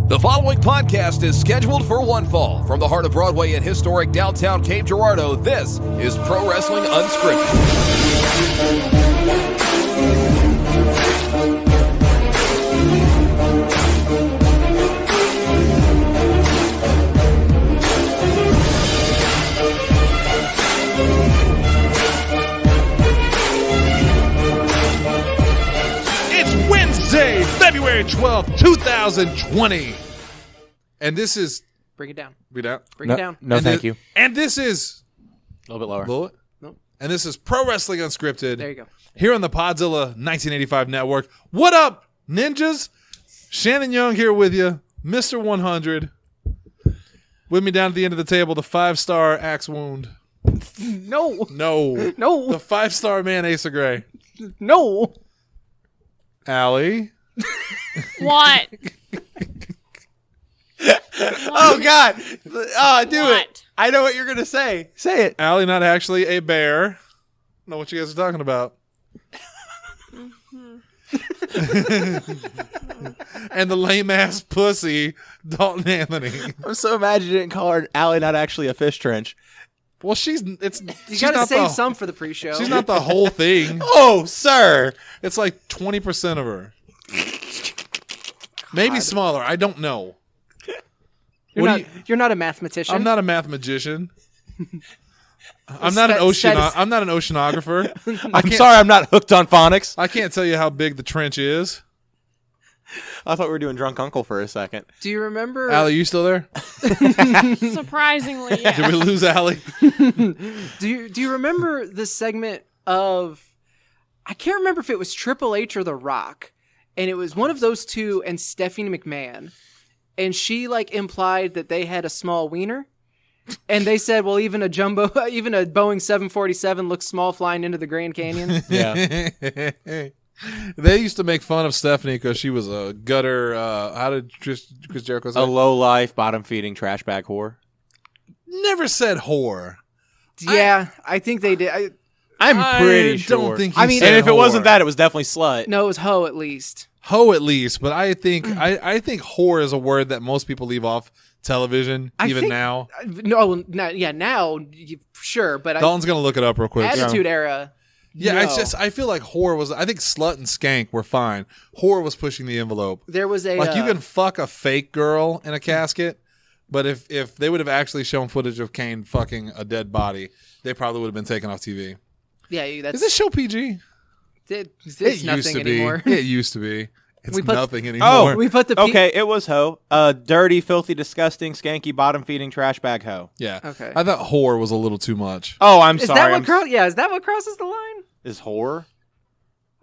The following podcast is scheduled for one fall. From the heart of Broadway and historic downtown Cape Girardeau, this is Pro Wrestling Unscripted. Wednesday, February 12th, 2020. And this is... Bring it down. Bring it down? Bring it down. No, thank you. And this is... A little bit lower. Lower? Nope. And this is Pro Wrestling Unscripted. There you go. Here on the Podzilla 1985 Network. What up, ninjas? Shannon Young here with you. Mr. 100. With me down at the end of the table, the 5-star Axe Wound. No. No. No. The 5-star man, Asa Gray. No. Allie. What? Oh, God. Do What? it. I know what you're going to say. Say it. Allie, not actually a bear. I don't know what you guys are talking about. And the lame-ass pussy, Dalton Anthony. I'm so imagining it and call her Allie, not actually a fish trench. Well, she's You she's gotta not save some for the pre-show. She's not the whole thing. Oh, sir. It's like 20% of her. Maybe smaller. I don't know. You're not a mathematician. I'm not a mathematician. I'm not an oceanographer. I'm sorry I'm not hooked on phonics. I can't tell you how big the trench is. I thought we were doing Drunk Uncle for a second. Do you remember? Allie, you still there? Surprisingly, yes. Did we lose Allie? Do you remember the segment of? I can't remember if it was Triple H or The Rock, and it was one of those two and Stephanie McMahon, and she implied that they had a small wiener. And they said, well, even a Boeing 747 looks small flying into the Grand Canyon. Yeah. They used to make fun of Stephanie because she was a gutter. How did Chris Jericho say? A low-life, bottom-feeding trash bag whore. Never said whore. Yeah, I think they did. I'm pretty sure. Don't think he and said if it wasn't whore. that, it was definitely slut. No, it was hoe at least. Hoe at least, but I think I think whore is a word that most people leave off television now. No, now sure, but Dalton's gonna look it up real quick. Attitude Era. Yeah, no. I feel like whore was. I think slut and skank were fine. Whore was pushing the envelope. There was a you can fuck a fake girl in a casket, but if they would have actually shown footage of Kane fucking a dead body, they probably would have been taken off TV. Yeah, that's Is this show PG? it's It nothing used to anymore. be. It used to be. It's nothing anymore. Oh, We put the Okay, it was hoe. Dirty, filthy, disgusting, skanky, bottom-feeding trash bag hoe. Yeah. Okay. I thought whore was a little too much. Oh, I'm Is sorry. is that what crosses the line? Is whore?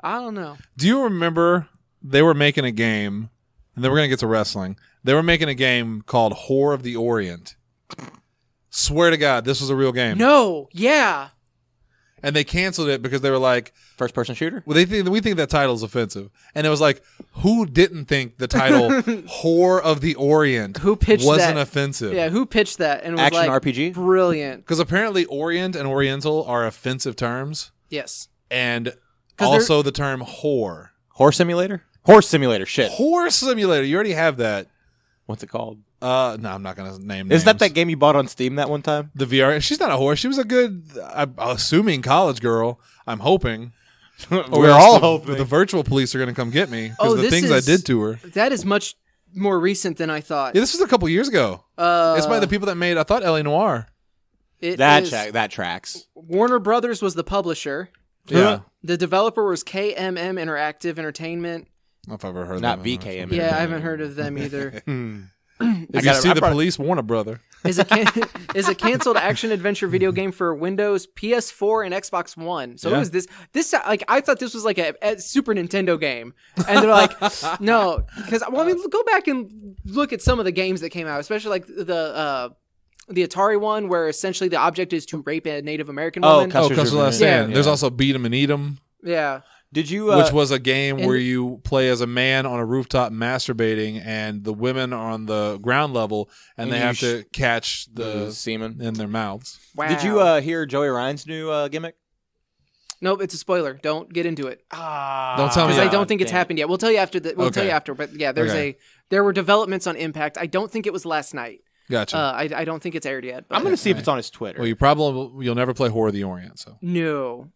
I don't know. Do you remember they were making a game, and then we're going to get to wrestling. They were making a game called Whore of the Orient. Swear to God, this was a real game. No, yeah. And they canceled it because they were like, First-person shooter? well, we think that title is offensive. And it was like, who didn't think the title Whore of the Orient Who pitched wasn't that? offensive? Yeah, who pitched that and was Action like RPG? brilliant. Because apparently Orient and Oriental are offensive terms. Yes. And 'Cause also the term whore. Horse simulator? Horse simulator, shit. Horse Simulator. You already have that. What's it called? No, I'm not going to name Is that names. game you bought on Steam that one time? The VR. She's not a whore. She was a good, I'm assuming, college girl. I'm hoping. We're all hoping. The virtual police are going to come get me because Oh, the this things I is- did to her. That is much more recent than I thought. Yeah, this was a couple years ago. It's by the people that made, I thought, L.A. Noire. That tracks. Warner Brothers was the publisher. Yeah. The developer was KMM Interactive Entertainment. I don't know if I've ever heard Not of them. VKM. Yeah, I haven't heard of them either. If you see the police, warn a brother. is a canceled action adventure video game for Windows, PS4, and Xbox One. So Yeah. it was this I thought this was like a Super Nintendo game, and they're like, no, because go back and look at some of the games that came out, especially like the Atari one, where essentially the object is to rape a Native American woman. Custer's Last Stand. Yeah. There's also Beat 'em and Eat 'em, Yeah. Did you? which was a game where you play as a man on a rooftop masturbating, and the women are on the ground level, and they you have to catch the semen in their mouths. Wow. Did you hear Joey Ryan's new gimmick? Nope, it's a spoiler. Don't get into it. Don't tell me. Because I don't think it's happened yet. We'll tell you after. We'll tell Okay. you after. But yeah, there's Okay. there were developments on Impact. I don't think it was last night. Gotcha. I don't think it's aired yet. But I'm going to see if it's on his Twitter. Well, you'll never play Horror of the Orient, so. No.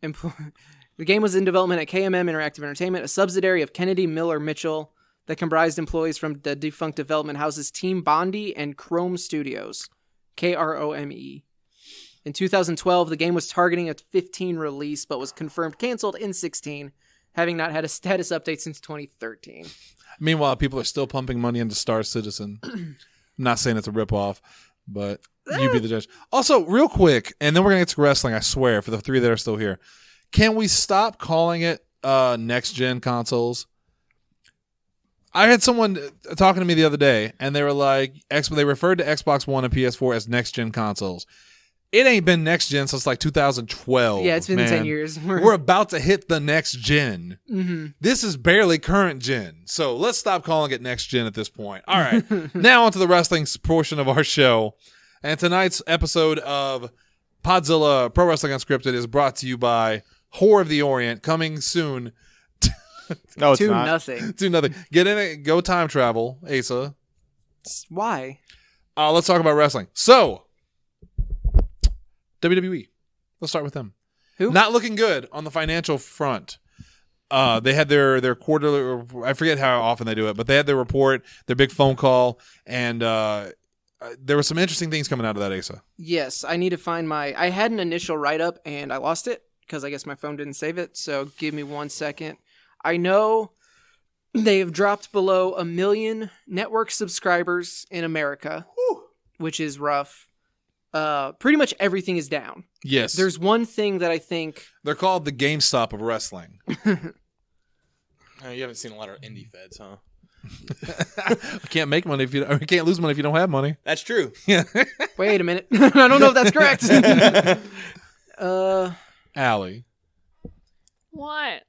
The game was in development at KMM Interactive Entertainment, a subsidiary of Kennedy Miller Mitchell that comprised employees from the defunct development houses Team Bondi and Chrome Studios, Krome. In 2012, the game was targeting a 15 release, but was confirmed canceled in 16, having not had a status update since 2013. Meanwhile, people are still pumping money into Star Citizen. I'm not saying it's a ripoff, but you be the judge. Also, real quick, and then we're going to get to wrestling, I swear, for the three that are still here. Can we stop calling it next-gen consoles? I had someone talking to me the other day, and they were like, they referred to Xbox One and PS4 as next-gen consoles. It ain't been next-gen since like 2012. Yeah, it's been man. 10 years. We're about to hit the next gen. Mm-hmm. This is barely current gen. So let's stop calling it next gen at this point. All right. Now on to the wrestling portion of our show. And tonight's episode of Podzilla Pro Wrestling Unscripted is brought to you by Horror of the Orient, coming soon. No, it's to not. nothing. Do nothing. Get in it. Go time travel, Asa. Why? Let's talk about wrestling. So, WWE. Let's start with them. Who? Not looking good on the financial front. They had their quarterly, I forget how often they do it, but they had their report, their big phone call, and there were some interesting things coming out of that, Asa. Yes, I need to find I had an initial write-up, and I lost it, because I guess my phone didn't save it, so give me 1 second. I know they have dropped below 1 million network subscribers in America, which is rough. Pretty much everything is down. Yes. There's one thing that I think... They're called the GameStop of wrestling. You haven't seen a lot of indie feds, huh? You can't make money you can't lose money if you don't have money. That's true. Yeah. Wait a minute. I don't know if that's correct. Allie. What?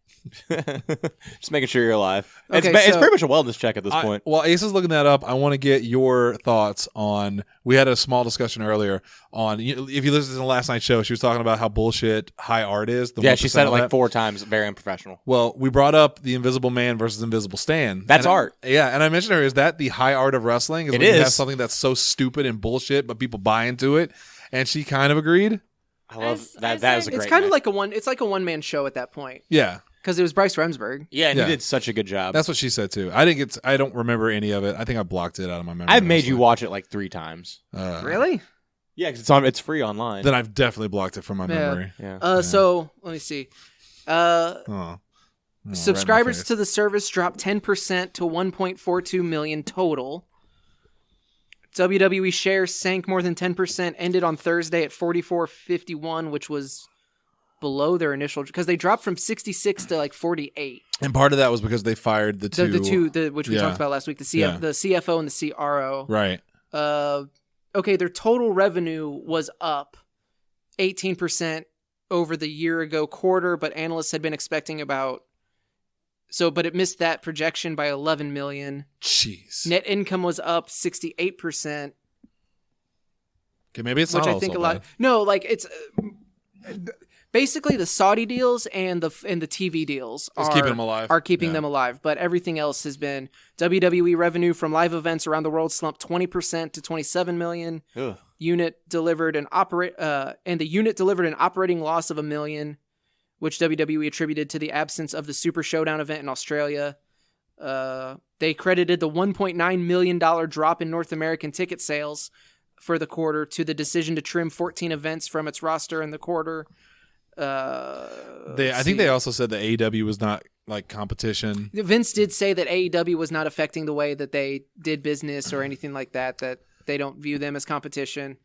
Just making sure you're alive. Okay, It's so- pretty much a wellness check at this point. While Ace is looking that up, I want to get your thoughts on. We had a small discussion earlier on. If you listen to the last night's show, she was talking about how bullshit high art is. Yeah, she 1% said it of like that. 4 times. Very unprofessional. Well, we brought up the Invisible Man versus Invisible Stan. That's And art. Yeah, and I mentioned to her, is that the high art of wrestling? It when you have is. something that's so stupid and bullshit, but people buy into it. And she kind of agreed. I love I that. That is a said- great It's kind of match. like it's like a one-man show at that point. Yeah, Because it was Bryce Remsburg. Yeah, and Yeah. you did such a good job. that's what she said too. I don't remember any of it. I think I blocked it out of my memory. I've made you honestly. watch it like 3 times. Really? Yeah, 'cause it's free online. Then I've definitely blocked it from my Yeah. memory. Yeah. So, let me see. Oh, Subscribers right in to the service dropped 10% to 1.42 million total. WWE shares sank more than 10%, ended on Thursday at 44.51, which was below their initial, because they dropped from 66 to like 48. And part of that was because they fired the two. Which we Yeah. talked about last week, the Yeah. CFO and the CRO. Right. Okay, their total revenue was up 18% over the year ago quarter, but analysts had been expecting but it missed that projection by 11 million. Jeez. Net income was up 68%, Okay, maybe it's which not I all think so a lot. bad. No, like it's basically the Saudi deals and the TV deals It's keeping them alive. Are keeping Yeah. them alive, but everything else has been WWE revenue from live events around the world slumped 20% to 27 million. Ugh. Unit delivered and the unit delivered an operating loss of $1 million, which WWE attributed to the absence of the Super Showdown event in Australia. They credited the $1.9 million drop in North American ticket sales for the quarter to the decision to trim 14 events from its roster in the quarter. I think they also said that AEW was not like competition. Vince did say that AEW was not affecting the way that they did business or anything like that, that they don't view them as competition.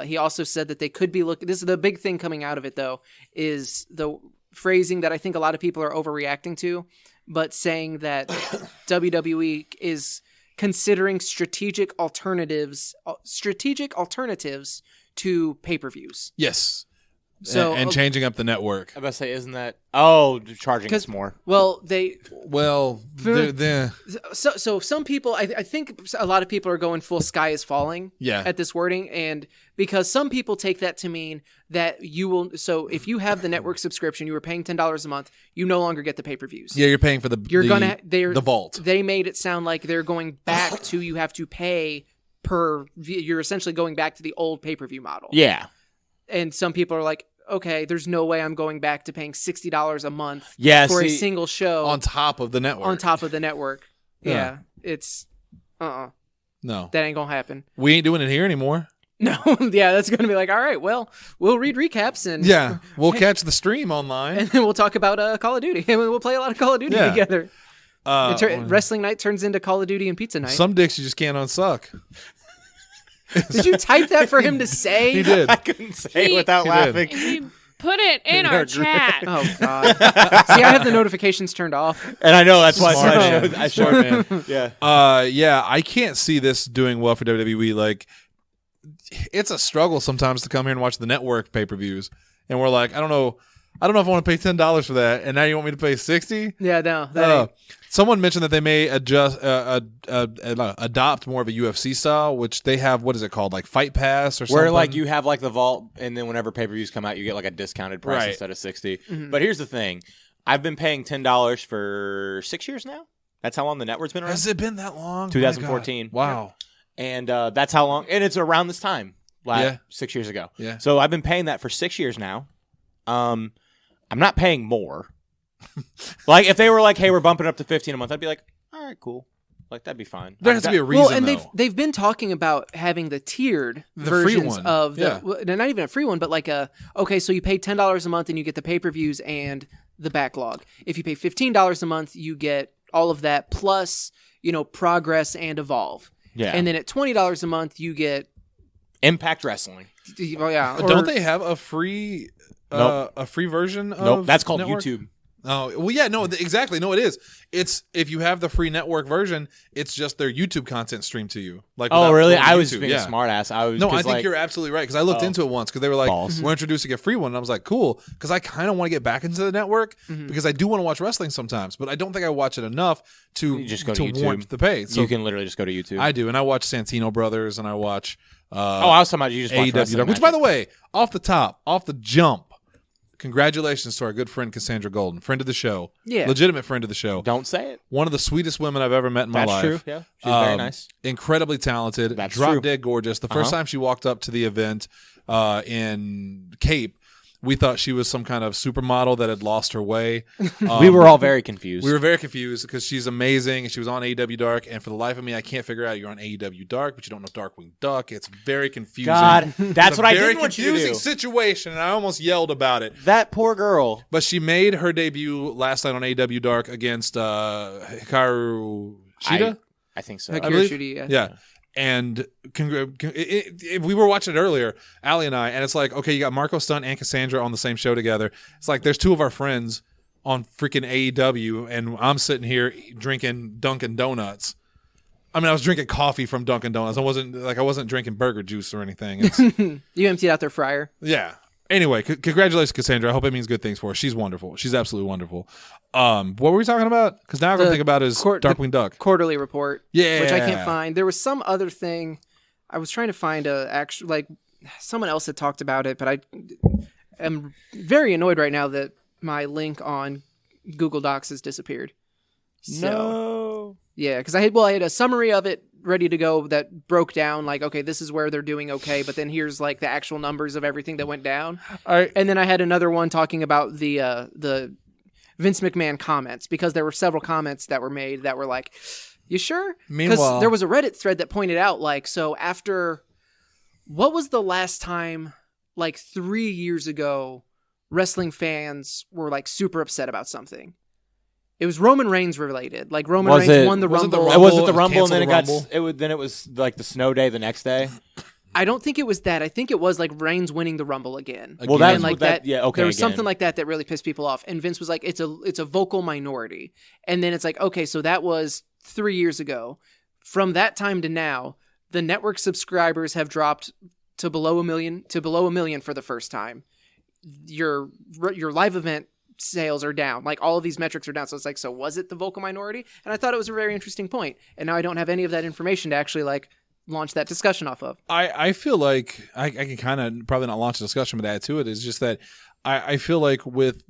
He also said that they could be looking... This is the big thing coming out of it, though, is the phrasing that I think a lot of people are overreacting to, but saying that WWE is considering strategic alternatives to pay-per-views. Yes. So and changing up the network. I was about to say, isn't that? Oh, charging us more. Well, Well, so some people, I think a lot of people are going full sky is falling at this wording, and because some people take that to mean that you will. So if you have the network subscription, you were paying $10 a month, you no longer get the pay-per-views. Yeah, you're paying for the vault. They made it sound like they're going back to you have to pay per. You're essentially going back to the old pay-per-view model. Yeah. And some people are like, okay, there's no way I'm going back to paying $60 a month for a single show on top of the network. Yeah, it's no, that ain't gonna happen. We ain't doing it here anymore. No, yeah, that's gonna be like, all right, well, we'll read recaps and we'll catch the stream online, and then we'll talk about Call of Duty, and we'll play a lot of Call of Duty together. Wrestling night turns into Call of Duty and pizza night. Some dicks you just can't unsuck. Did you type that for him to say? He did. I couldn't say it without laughing. He put it in our chat. Oh, God. See, I have the notifications turned off. And I know, that's why I showed man. Yeah. I can't see this doing well for WWE. Like, it's a struggle sometimes to come here and watch the network pay-per-views. And we're like, I don't know if I want to pay $10 for that. And now you want me to pay $60? Yeah, no. Someone mentioned that they may adopt more of a UFC style, which they have. What is it called? Like Fight Pass or something? Where like you have like the vault, and then whenever pay-per-views come out, you get like a discounted price instead of $60. Mm-hmm. But here's the thing. I've been paying $10 for 6 years now. That's how long the network's been around. Has it been that long? 2014. Wow. And that's how long. And it's around this time. 6 years ago. Yeah. So I've been paying that for 6 years now. I'm not paying more. Like if they were like, "Hey, we're bumping up to $15 a month," I'd be like, "All right, cool. Like that'd be fine." There has to be a reason. Well, and they've been talking about having the tiered versions free one. of not even a free one, but like so you pay $10 a month and you get the pay-per-views and the backlog. If you pay $15 a month, you get all of that plus Progress and Evolve. Yeah. And then at $20 a month, you get Impact Wrestling. Oh yeah. Don't they have a free version of Nope, that's called network? YouTube. Oh, well, yeah, no, exactly. No, it is. It's if you have the free network version, it's just their YouTube content streamed to you. Like, oh, really? I was YouTube. being a smart ass. I think you're absolutely right because I looked into it once because they were like, we're introducing a free one. And I was like, cool, because I kind of want to get back into the network because I do want to watch wrestling sometimes, but I don't think I watch it enough to warrant the pay. So you can literally just go to YouTube. I do, and I watch Santino Brothers, and I watch I was talking about you just watch AEW, which, by the way, off the jump, congratulations to our good friend Cassandra Golden, friend of the show, legitimate friend of the show. Don't say it. One of the sweetest women I've ever met in my life. That's true. Yeah, she's very nice. Incredibly talented. That's drop true. dead gorgeous. The first time she walked up to the event in Cape, we thought she was some kind of supermodel that had lost her way. We were all very confused. We were very confused because she's amazing and she was on AEW Dark, and for the life of me, I can't figure out you're on AEW Dark, but you don't know Darkwing Duck. It's very confusing. God, that's what I didn't want you to do. Very confusing situation, and I almost yelled about it. That poor girl. But she made her debut last night on AEW Dark against Hikaru Shida? I think so. Hikaru Shida, yeah. And we were watching it earlier, Allie and I, and it's like, okay, you got Marco Stunt and Cassandra on the same show together. It's like there's two of our friends on freaking AEW, and I'm sitting here drinking Dunkin' Donuts. I mean, I was drinking coffee from Dunkin' Donuts. I wasn't drinking burger juice or anything. You emptied out their fryer. Yeah. Anyway, congratulations, Cassandra. I hope it means good things for her. She's wonderful. She's absolutely wonderful. What were we talking about? Because now I'm going to think about is Darkwing Duck. Quarterly report. Yeah. Which I can't find. There was some other thing. I was trying to find someone else had talked about it, but I am very annoyed right now that my link on Google Docs has disappeared. No. Yeah, because I had a summary of it ready to go that broke down like, okay, this is where they're doing okay, but then here's like the actual numbers of everything that went down. All right. And then I had another one talking about the Vince McMahon comments, because there were several comments that were made that were like, you sure? Because there was a Reddit thread that pointed out like, so after, what was the last time, like 3 years ago, wrestling fans were like super upset about something? It was Roman Reigns related. Like Roman Reigns won the Rumble. Was it the Rumble, and then it was like the snow day the next day? I don't think it was that. I think it was like Reigns winning the Rumble again. Well, that's like that. Yeah, okay. There was something like that really pissed people off, and Vince was like, "It's a vocal minority." And then it's like, okay, so that was 3 years ago. From that time to now, the network subscribers have dropped to below a million for the first time. your live event sales are down. Like all of these metrics are down. So it's like, so was it the vocal minority? And I thought it was a very interesting point. And now I don't have any of that information to actually like launch that discussion off of. I feel like I can kind of probably not launch a discussion, but add to it is just that I feel like with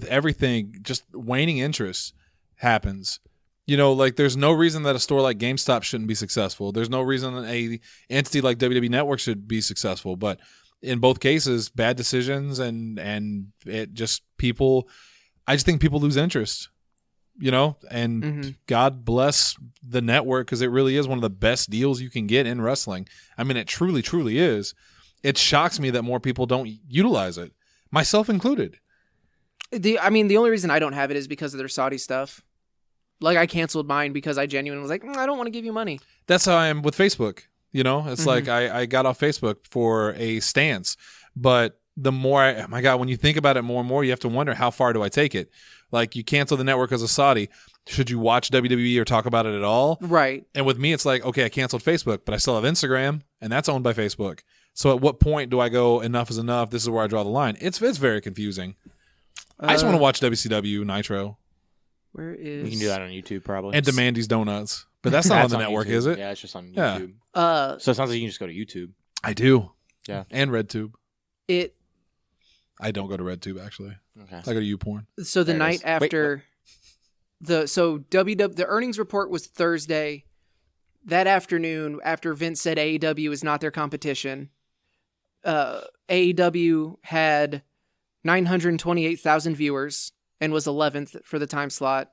everything, just waning interest happens. You know, like there's no reason that a store like GameStop shouldn't be successful. There's no reason a entity like WWE Network should be successful. But in both cases, bad decisions and it just I just think people lose interest, you know, and God bless the network because it really is one of the best deals you can get in wrestling. I mean, it truly, truly is. It shocks me that more people don't utilize it, myself included. The only reason I don't have it is because of their Saudi stuff. Like I canceled mine because I genuinely was like, I don't want to give you money. That's how I am with Facebook. You know, it's like I got off Facebook for a stance, but the more my God, when you think about it more and more, you have to wonder how far do I take it? Like you cancel the network as a Saudi. Should you watch WWE or talk about it at all? Right. And with me, it's like, okay, I canceled Facebook, but I still have Instagram and that's owned by Facebook. So at what point do I go, enough is enough? This is where I draw the line. It's very confusing. I just want to watch WCW Nitro. Where is... You can do that on YouTube probably. And Demandy's Donuts. But that's not on the network, YouTube. is it? Yeah, it's just on Yeah. YouTube. So it sounds like you can just go to YouTube. I do. Yeah. And RedTube. I don't go to RedTube, actually. Okay. I go to YouPorn. So the night after the earnings report was Thursday. That afternoon, after Vince said AEW is not their competition, AEW had 928,000 viewers and was 11th for the time slot.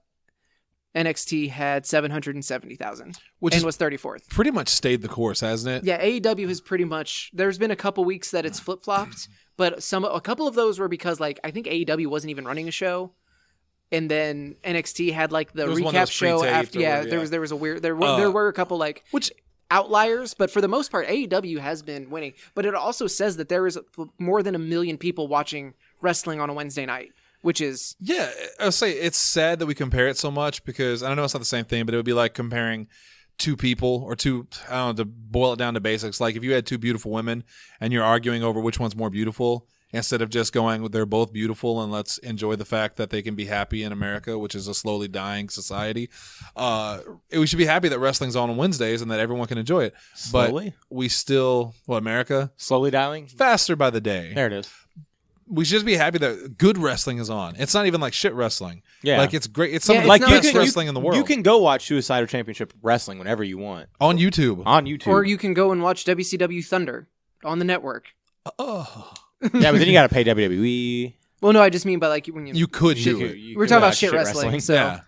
NXT had 770,000, and was 34th. Pretty much stayed the course, hasn't it? Yeah, AEW has pretty much. There's been a couple weeks that it's flip flopped, but a couple of those were because like I think AEW wasn't even running a show, and then NXT had like the recap show after. Yeah, there was a weird. There were a couple like outliers, but for the most part, AEW has been winning. But it also says that there is more than 1 million people watching wrestling on a Wednesday night. Which is... Yeah, I'll say it's sad that we compare it so much because I know it's not the same thing, but it would be like comparing two people or two, I don't know, to boil it down to basics. Like if you had two beautiful women and you're arguing over which one's more beautiful, instead of just going with they're both beautiful and let's enjoy the fact that they can be happy in America, which is a slowly dying society. We should be happy that wrestling's on Wednesdays and that everyone can enjoy it. Slowly? But we still, America? Slowly dying? Faster by the day. There it is. We should just be happy that good wrestling is on. It's not even like shit wrestling. Yeah. Like it's great. It's some of the like best wrestling in the world. You can go watch Suicide Championship Wrestling whenever you want. On YouTube. On YouTube. Or you can go and watch WCW Thunder on the network. Oh. Yeah, but then you got to pay WWE. Well, no, I just mean by like when you could do it. We're talking about shit wrestling. So yeah.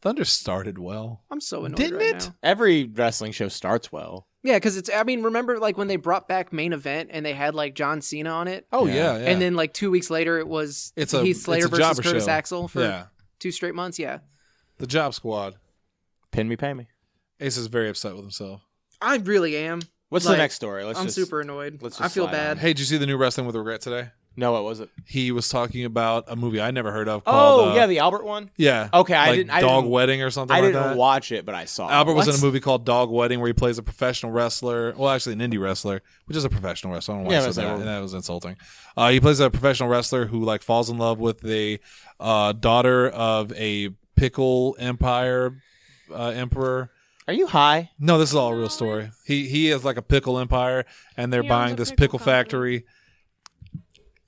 Thunder started well. I'm so annoyed Didn't right it? now. Every wrestling show starts well. Yeah, because it's. I mean, remember like when they brought back Main Event and they had like John Cena on it. Oh yeah. And then like 2 weeks later, it was Heath Slater versus jobber Curtis show. Axel for 2 straight months. Yeah. The Job Squad. Pin me, pay me. Ace is very upset with himself. I really am. What's the next story? I'm super annoyed. let's I just feel slide bad. on. Hey, did you see the new Wrestling with Regret today? No, what was it? He was talking about a movie I never heard of called... yeah, the Albert one? Yeah. Okay, I like didn't... Dog Wedding or something I like that. didn't watch it, but I saw Albert it. was in a movie called Dog Wedding where he plays a professional wrestler. Well, actually, an indie wrestler, which is a professional wrestler. I don't know why I said that. That was insulting. He plays a professional wrestler who like falls in love with the daughter of a pickle emperor. Are you high? No, this is all a real story. He has like a pickle empire, and they're He buying owns a this pickle pickle factory.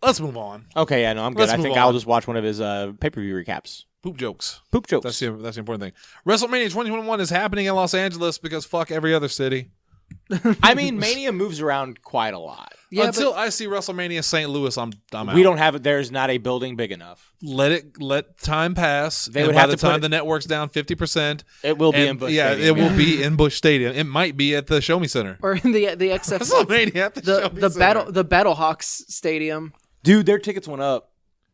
Let's move on. Okay, yeah, no, I'm good. Let's I move think on. I'll just watch one of his pay-per-view recaps. Poop jokes. Poop jokes. That's the important thing. WrestleMania 2021 is happening in Los Angeles because fuck every other city. I mean, Mania moves around quite a lot. Yeah, Until I see WrestleMania St. Louis, I'm out. We don't have it. There's not a building big enough. Let time pass. They and would by have the to put time it- the network's down 50%. It will be and, in Busch yeah, Stadium. it will be in Busch Stadium. It might be at the Show Me Center. Or in the XFL, WrestleMania at the Show Me the Center. Battlehawks Stadium Dude, their tickets went up.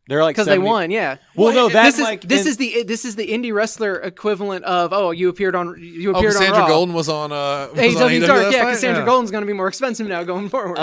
They're like because they 70 won. Yeah. Well, no, that's this is the indie wrestler equivalent of you appeared on on Cassandra Raw. Golden was on was on AEW Dark. last Yeah, night? Cassandra Golden's going to be more expensive now going forward.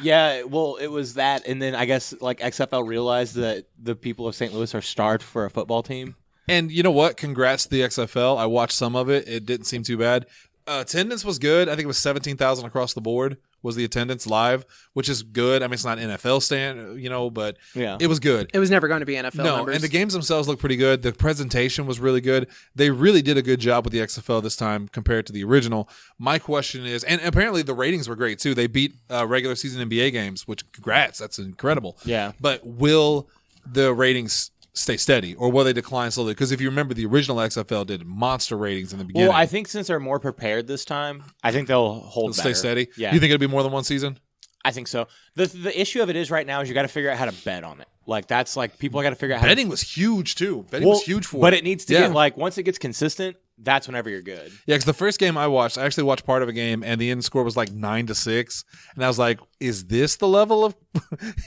Yeah, well, it was that, and then I guess like XFL realized that the people of St. Louis are starved for a football team. And you know what? Congrats to the XFL. I watched some of it. It didn't seem too bad. Attendance was good. I think it was 17,000 across the board was the attendance live, which is good. I mean, it's not NFL stand, but it was good. It was never going to be NFL No, numbers. and the games themselves look pretty good. The presentation was really good. They really did a good job with the XFL this time compared to the original. My question is, and apparently the ratings were great too. They beat regular season NBA games, which congrats, that's incredible. Yeah. But will the ratings stay steady, or will they decline slowly? Because if you remember, the original XFL did monster ratings in the beginning. Well, I think since they're more prepared this time, I think they'll hold It'll stay better. steady. Yeah. You think it'll be more than one season? I think so. The issue of it is right now is you got to figure out how to bet on it. Like that's like people got to figure out how Betting was huge too. Betting Well, was huge for but it. it needs to Yeah. get like once it gets consistent, that's whenever you're good. Yeah, because the first game I watched, I actually watched part of a game, and the end score was like 9-6, and I was like, "Is this the level of?"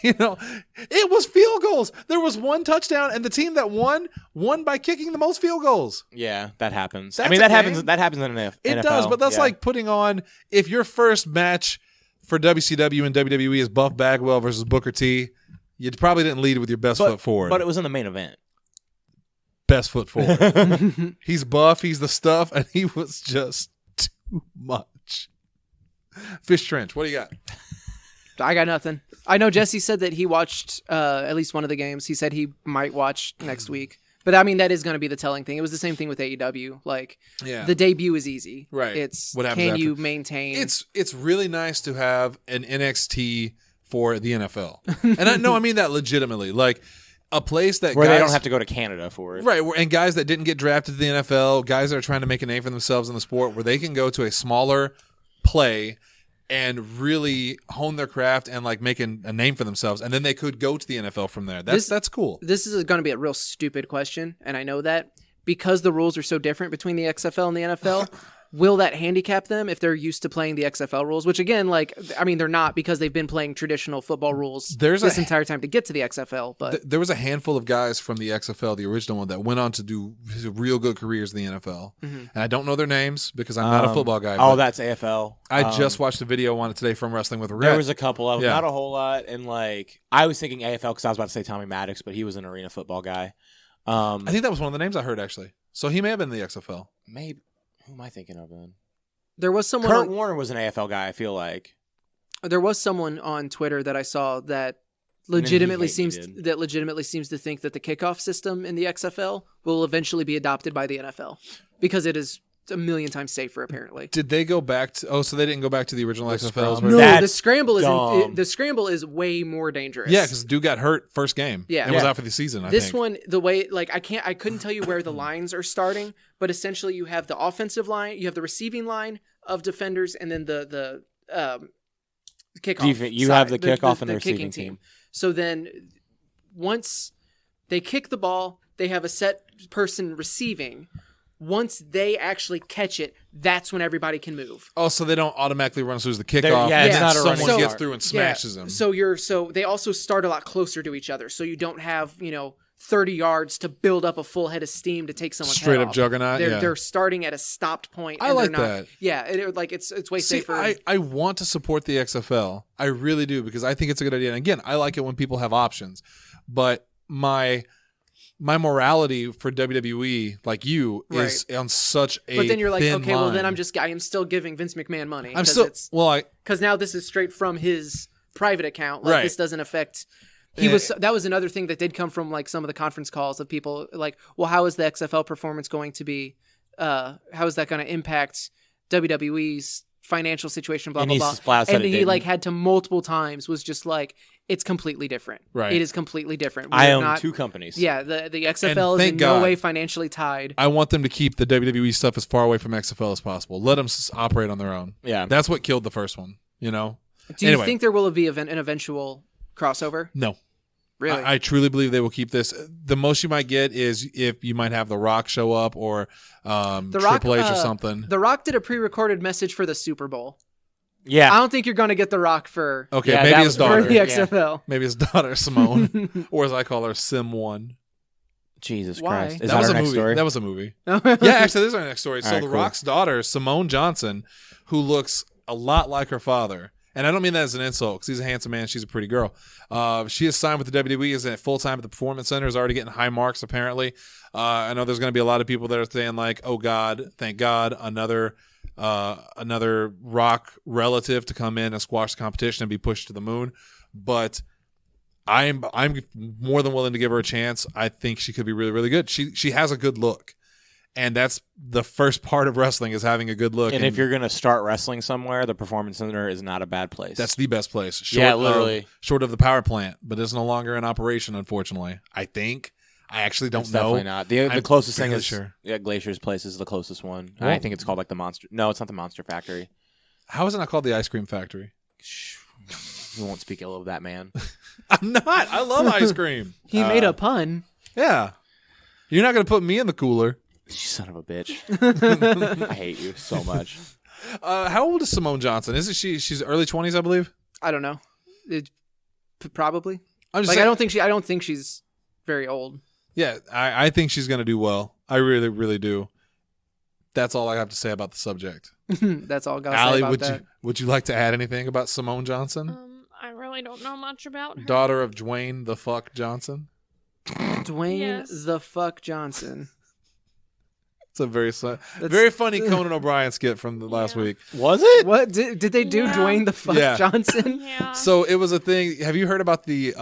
It was field goals. There was one touchdown, and the team that won by kicking the most field goals. Yeah, that happens. That's I mean, a that game. happens. That happens in an NFL. It does, but that's yeah. like putting on if your first match for WCW and WWE is Buff Bagwell versus Booker T. You probably didn't lead with your best foot forward. But it was in the main event. Best foot forward. He's buff, he's the stuff, and he was just too much. Fish Trench, what do you got? I got nothing. I know Jesse said that he watched at least one of the games. He said he might watch next week. But I mean, that is going to be the telling thing. It was the same thing with AEW. Like, the debut is easy. Right. It's What happens can you after? maintain? It's really nice to have an NXT for the NFL. And I mean that legitimately. Like, a place that Where guys, they don't have to go to Canada for it. Right, and guys that didn't get drafted to the NFL, guys that are trying to make a name for themselves in the sport, where they can go to a smaller play and really hone their craft and like make a name for themselves, and then they could go to the NFL from there. That's cool. This is going to be a real stupid question, and I know that because the rules are so different between the XFL and the NFL. Will that handicap them if they're used to playing the XFL rules? Which again, they're not, because they've been playing traditional football rules this entire time to get to the XFL. But there was a handful of guys from the XFL, the original one, that went on to do real good careers in the NFL. And I don't know their names because I'm not a football guy. Oh, but that's AFL. I just watched a video on it today from Wrestling with Regret. There was a couple of them, Yeah. not a whole lot. And like, I was thinking AFL because I was about to say Tommy Maddox, but he was an arena football guy. I think that was one of the names I heard, actually. So he may have been in the XFL. Maybe. Who am I thinking of then? there was someone Kurt Warner was an AFL guy, I feel like. there was someone on Twitter that I saw that then he legitimately hated it. seems to think that the kickoff system in the XFL will eventually be adopted by the NFL because it is a million times safer, apparently. Did they go back to? Oh, so they didn't go back to the original XFLs? scrum. where- No, That's the scramble dumb. the scramble is way more dangerous. Yeah, because dude got hurt first game. Yeah. and was Yeah. out for the season. I This think. one, the way, like, I couldn't tell you where the lines are starting, but essentially you have the offensive line, you have the receiving line of defenders, and then the kickoff. You have the kickoff and the receiving team. So then, once they kick the ball, they have a set person receiving. Once they actually catch it, that's when everybody can move. Oh, so they don't automatically run as soon as the kickoff. Yeah, and it's then not a someone running gets start. through and smashes them. So they also start a lot closer to each other. So you don't have 30 yards to build up a full head of steam to take someone's Straight head up off. juggernaut, yeah. They're starting at a stopped point. I and like they're not, that. Yeah, it's way See, safer. I want to support the XFL. I really do, because I think it's a good idea. And again, I like it when people have options. But my morality for WWE, like you, is on such a but then you're like, thin okay, well then line. I am still giving Vince McMahon money. I'm still because now this is straight from his private account. Right. This doesn't affect. That was another thing that did come from like some of the conference calls of people like, well, how is the XFL performance going to be? How is that going to impact WWE's financial situation? Blah And blah he blah. flat said And it he didn't. had to multiple times was just like, it's completely different. Right. It is completely different. I We're own not- two companies. Yeah, the XFL is thank in God. no way financially tied. I want them to keep the WWE stuff as far away from XFL as possible. Let them operate on their own. Yeah. That's what killed the first one. Do you Anyway. think there will be an eventual crossover? No. Really? I truly believe they will keep this. The most you might get is if you might have The Rock show up or Triple H or something. The Rock did a pre-recorded message for the Super Bowl. Yeah. I don't think you're going to get The Rock for Okay, Yeah, maybe that his was for daughter. the XFL. Maybe his daughter, Simone, or as I call her, Sim1. Jesus Why? Christ. Is That was our a next movie. story? That was a movie. Yeah, actually, this is our next story. So All right, The cool. Rock's daughter, Simone Johnson, who looks a lot like her father, and I don't mean that as an insult because he's a handsome man, she's a pretty girl. She is signed with the WWE, is at full time at the Performance Center, is already getting high marks apparently. I know there's going to be a lot of people that are saying like, "Oh God, thank God, another another Rock relative to come in and squash the competition and be pushed to the moon. But I'm more than willing to give her a chance. I think she could be really, really good. She has a good look. And that's the first part of wrestling is having a good look. And if you're going to start wrestling somewhere, the Performance Center is not a bad place. That's the best place. Literally. Short of the power plant, but it's no longer in operation, unfortunately. I think. I actually don't know. Definitely not. The closest thing is sure. Glacier's Place is the closest one. Well, I think it's called like the Monster. No, it's not the Monster Factory. How is it not called the Ice Cream Factory? We won't speak ill of that man. I'm not. I love ice cream. He made a pun. Yeah. You're not going to put me in the cooler. You son of a bitch. I hate you so much. How old is Simone Johnson? Isn't she? She's early 20s, I believe. I don't know. Probably. I'm just Like saying, I don't think she's very old. Yeah, I think she's going to do well. I really, really do. That's all I have to say about the subject. That's all I gotta say Allie, about that. would you like to add anything about Simone Johnson? I really don't know much about her. Daughter of Dwayne the Fuck Johnson? Dwayne Yes. the fuck Johnson. It's a very funny Conan O'Brien skit from the last week. Was it? What did they do? Yeah. Dwayne the fuck Yeah. Johnson? Yeah. So it was a thing. Have you heard about the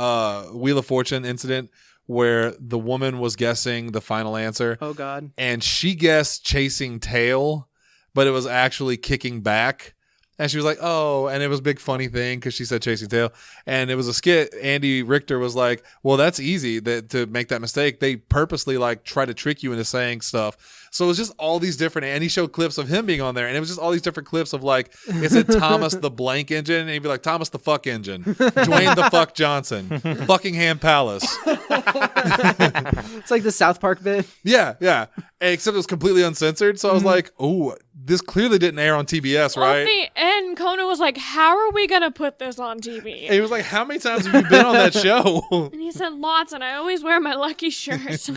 Wheel of Fortune incident where the woman was guessing the final answer Oh God. and she guessed chasing tail, but it was actually kicking back? And she was like, oh, and it was a big funny thing because she said chasing tail. And it was a skit. Andy Richter was like, well, that's easy to make that mistake. They purposely like try to trick you into saying stuff. So it was just all these different, and he showed clips of him being on there. And it was just all these different clips of like, it said Thomas the blank engine. And he'd be like, Thomas the fuck engine, Dwayne the fuck Johnson, Buckingham Palace. It's like the South Park bit. Yeah. Except it was completely uncensored. So I was like, oh, this clearly didn't air on TBS, Well, right? at the end, Conan was like, how are we going to put this on TV? And he was like, how many times have you been on that show? And he said, lots, and I always wear my lucky shirt.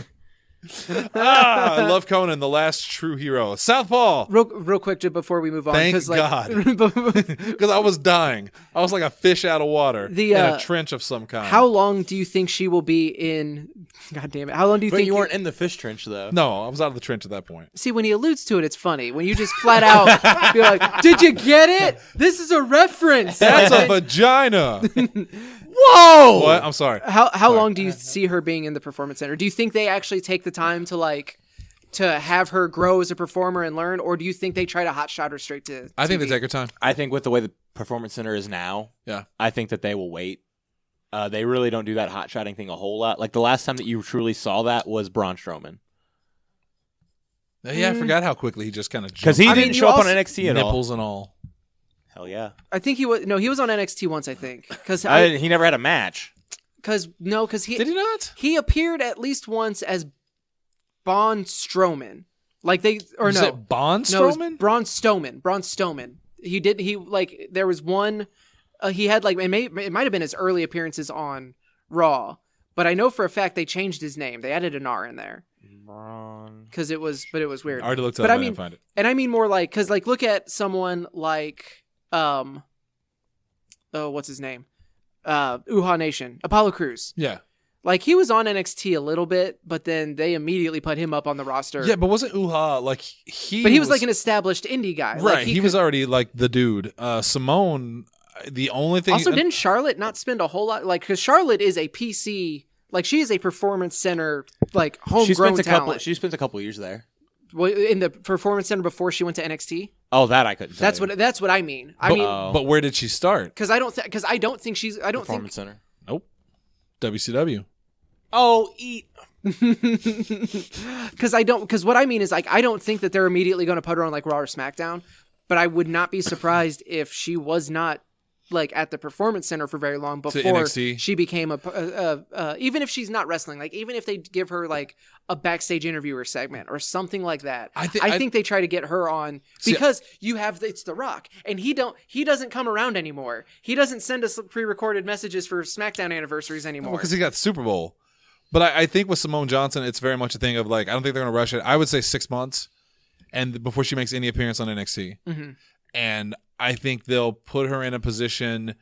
I love Conan, the last true hero. Southpaw. Real quick, just before we move on. Thank 'cause, God. like, Because I was dying. I was like a fish out of water in a trench of some kind. how long do you think she will be in? God damn it! How long do you But think you weren't in the fish trench, though. No, I was out of the trench at that point. See, when he alludes to it, it's funny. When you just flat out be like, "Did you get it? This is a reference." That's a vagina. Whoa! What? I'm sorry. How long do you see her being in the Performance Center? Do you think they actually take the time to have her grow as a performer and learn, or do you think they try to hotshot her straight to? I think TV? they take her time. I think with the way the Performance Center is now, Yeah. I think that they will wait. They really don't do that hot shotting thing a whole lot. Like the last time that you truly saw that was Braun Strowman. Yeah, I forgot how quickly he just kind of Because jumped. he didn't show up on NXT at all. nipples and all. Hell yeah. I think he was. No, he was on NXT once. I think because He never had a match. because he Did he not? he appeared at least once as Braun Strowman. Like they or Is no. it Bond No, it was Strowman? Braun Strowman. Braun Strowman. He like there was one. He had like it might have been his early appearances on Raw, but I know for a fact they changed his name. They added an R in there Braun. because it was weird. I already looked it But up. I I mean- didn't find it. And I mean more like because like look at someone like what's his name? Uhaa Nation, Apollo Crews. Yeah. Like he was on NXT a little bit, but then they immediately put him up on the roster. Yeah, but wasn't Uhaa like he? But he was like an established indie guy. right. Like, he was already like the dude. Simone. The only thing. Also, didn't Charlotte not spend a whole lot? Like, because Charlotte is a PC, like she is a Performance Center, like homegrown talent. She spent a couple years there. Well, in the Performance Center before she went to NXT. Oh, that I couldn't. That's tell you. what I mean. I mean, But where did she start? because I don't think she's. I don't Performance Center. Nope. WCW. Oh, eat. Because what I mean is like I don't think that they're immediately going to put her on like Raw or SmackDown, but I would not be surprised if she was not like at the Performance Center for very long before NXT. she became even if she's not wrestling, like even if they give her like a backstage interviewer segment or something like that. I think they try to get her on because it's The Rock and he doesn't come around anymore. He doesn't send us pre-recorded messages for SmackDown anniversaries anymore. Because he got the Super Bowl. But I think with Simone Johnson, it's very much a thing of like I don't think they're going to rush it. I would say 6 months, and before she makes any appearance on NXT, and I think they'll put her in a position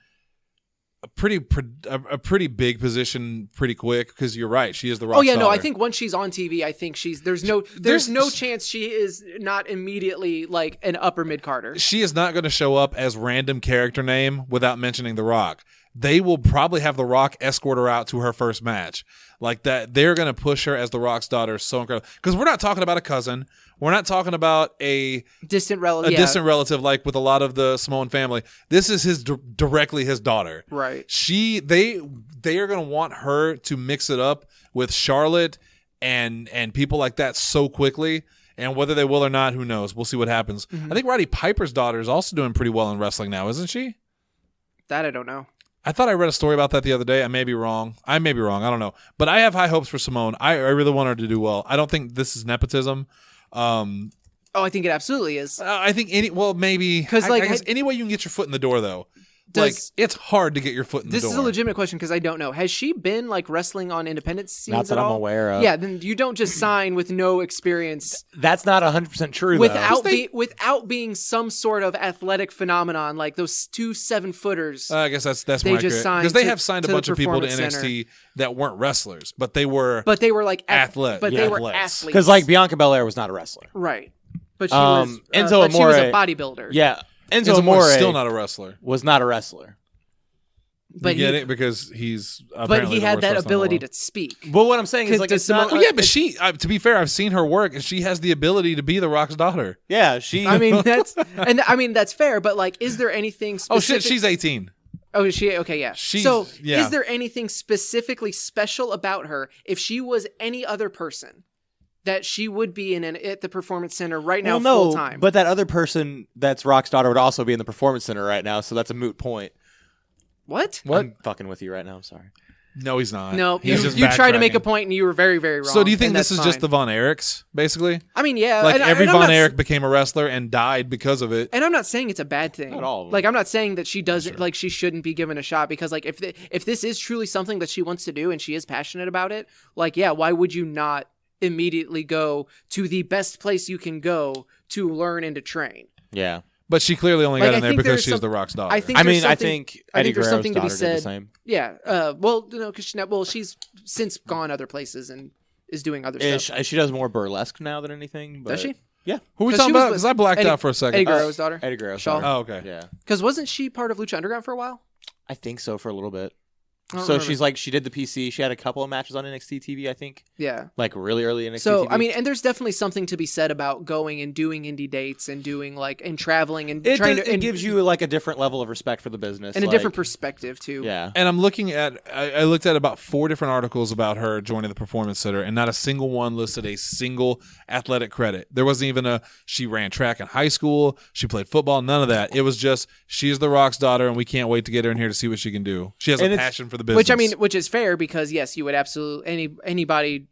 pretty big position pretty quick because you're right. She is the Rock's Oh yeah, no, I daughter. think once she's on TV, I think there's no chance she is not immediately like an upper mid Carter. She is not going to show up as random character name without mentioning The Rock. They will probably have The Rock escort her out to her first match. Like that, they're going to push her as The Rock's daughter so incredible. Because we're not talking about a cousin. We're not talking about a distant relative. distant relative like with a lot of the Simone family. This is directly his daughter. Right. They are going to want her to mix it up with Charlotte and people like that so quickly. And whether they will or not, who knows? We'll see what happens. Mm-hmm. I think Roddy Piper's daughter is also doing pretty well in wrestling now, isn't she? That I don't know. I thought I read a story about that the other day. I may be wrong. I don't know. But I have high hopes for Simone. I really want her to do well. I don't think this is nepotism. I think it absolutely is. I think maybe. 'Cause, I guess any way you can get your foot in the door, though. It's hard to get your foot in the door. This is a legitimate question because I don't know. Has she been like wrestling on independent scenes Not that at I'm all? aware of. Yeah, then you don't just sign with no experience That's not 100% true, without being some sort of athletic phenomenon like those 2 7-footers. I guess that's They more just accurate. signed Because they to- have signed a to the bunch of people to Performance NXT that weren't wrestlers, but they were. But they were like Athlete. But Yeah, they were athletes. athletes. Because like Bianca Belair was not a wrestler. right. But she was Enzo but she was a Amore- bodybuilder. Yeah, Enzo Enzo Amore's Amore still not a wrestler. was not a wrestler. but You get he, it because he's. but apparently he the had worst that wrestler in the ability world. to speak. But what I'm saying is like Does it's not. Simone- Oh, yeah, but she. To be fair, I've seen her work, and she has the ability to be The Rock's daughter. Yeah, she. I mean that's fair. But like, is there anything Oh specific? shit, she's 18. Oh, is she? Okay, yeah. She's- So, yeah. is there anything specifically special about her if she was any other person that she would be at the Performance Center right now well, no, full time? but that other person that's Rock's daughter would also be in the Performance Center right now, so that's a moot point. What? I'm fucking with you right now. I'm sorry. No, he's not. No, he's you just tried to make a backtracking. point and you were very, very wrong. So do you think and this that's is just fine. the Von Erichs, basically? I mean, yeah. Like and every I'm Von not- Erich became a wrestler and died because of it. And I'm not saying it's a bad thing. Not all of them. Like I'm not saying that she doesn't like she shouldn't be given a shot because like if this is truly something that she wants to do and she is passionate about it, like yeah, why would you not immediately go to the best place you can go to learn and to train? Yeah. But she clearly only Like, got I in there think because there's she's some- The Rock's daughter. I think I there's mean, I something- think I Eddie think there's Guerrero's something to be daughter did the said. same. Yeah. Well, no, because she's since gone other places and is doing other stuff. She does more burlesque now than anything. But Does she? Yeah. Who are we 'Cause talking she was about? with Because I blacked Eddie- out for a second. Eddie Guerrero's daughter. Eddie Guerrero's Shaw. daughter. Oh, okay. Yeah. Because wasn't she part of Lucha Underground for a while? I think so for a little bit. I don't So remember. she's like, she did the PC. She had a couple of matches on NXT TV, I think. Yeah. Like really early NXT So TV. I mean, and there's definitely something to be said about going and doing indie dates and doing like and traveling and it, trying does- to it and, gives you like a different level of respect for the business. and a like, different perspective too. Yeah. And I'm looking at, I looked at about 4 different articles about her joining the Performance Center, and not a single one listed a single athletic credit. There wasn't even she ran track in high school, she played football, none of that. It was just, she's The Rock's daughter, and we can't wait to get her in here to see what she can do. She has And a it's- passion for the business. Which is fair because yes, you would absolutely anybody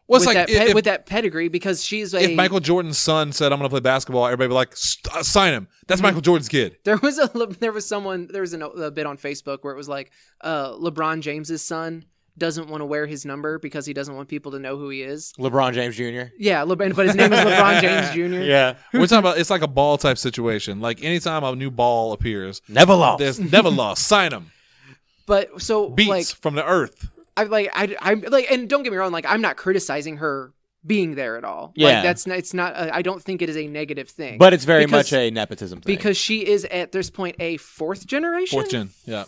Well, it's with like that if, with that pedigree because she's a if Michael Jordan's son said, I'm going to play basketball, everybody would be like, sign him. That's Michael Jordan's kid. There was a bit on Facebook where it was like LeBron James's son doesn't want to wear his number because he doesn't want people to know who he is. LeBron James Jr. Yeah, but his name is LeBron James Jr. Yeah. We're talking about, it's like a ball type situation. Like anytime a new ball appears, Never lost. there's never lost. Sign him. But so Beats like from the earth. I'm like, and don't get me wrong, like I'm not criticizing her being there at all. Yeah. Like it's not. I don't think it is a negative thing. But it's very Because- much a nepotism thing. because she is at this point a fourth generation. 4th gen, yeah.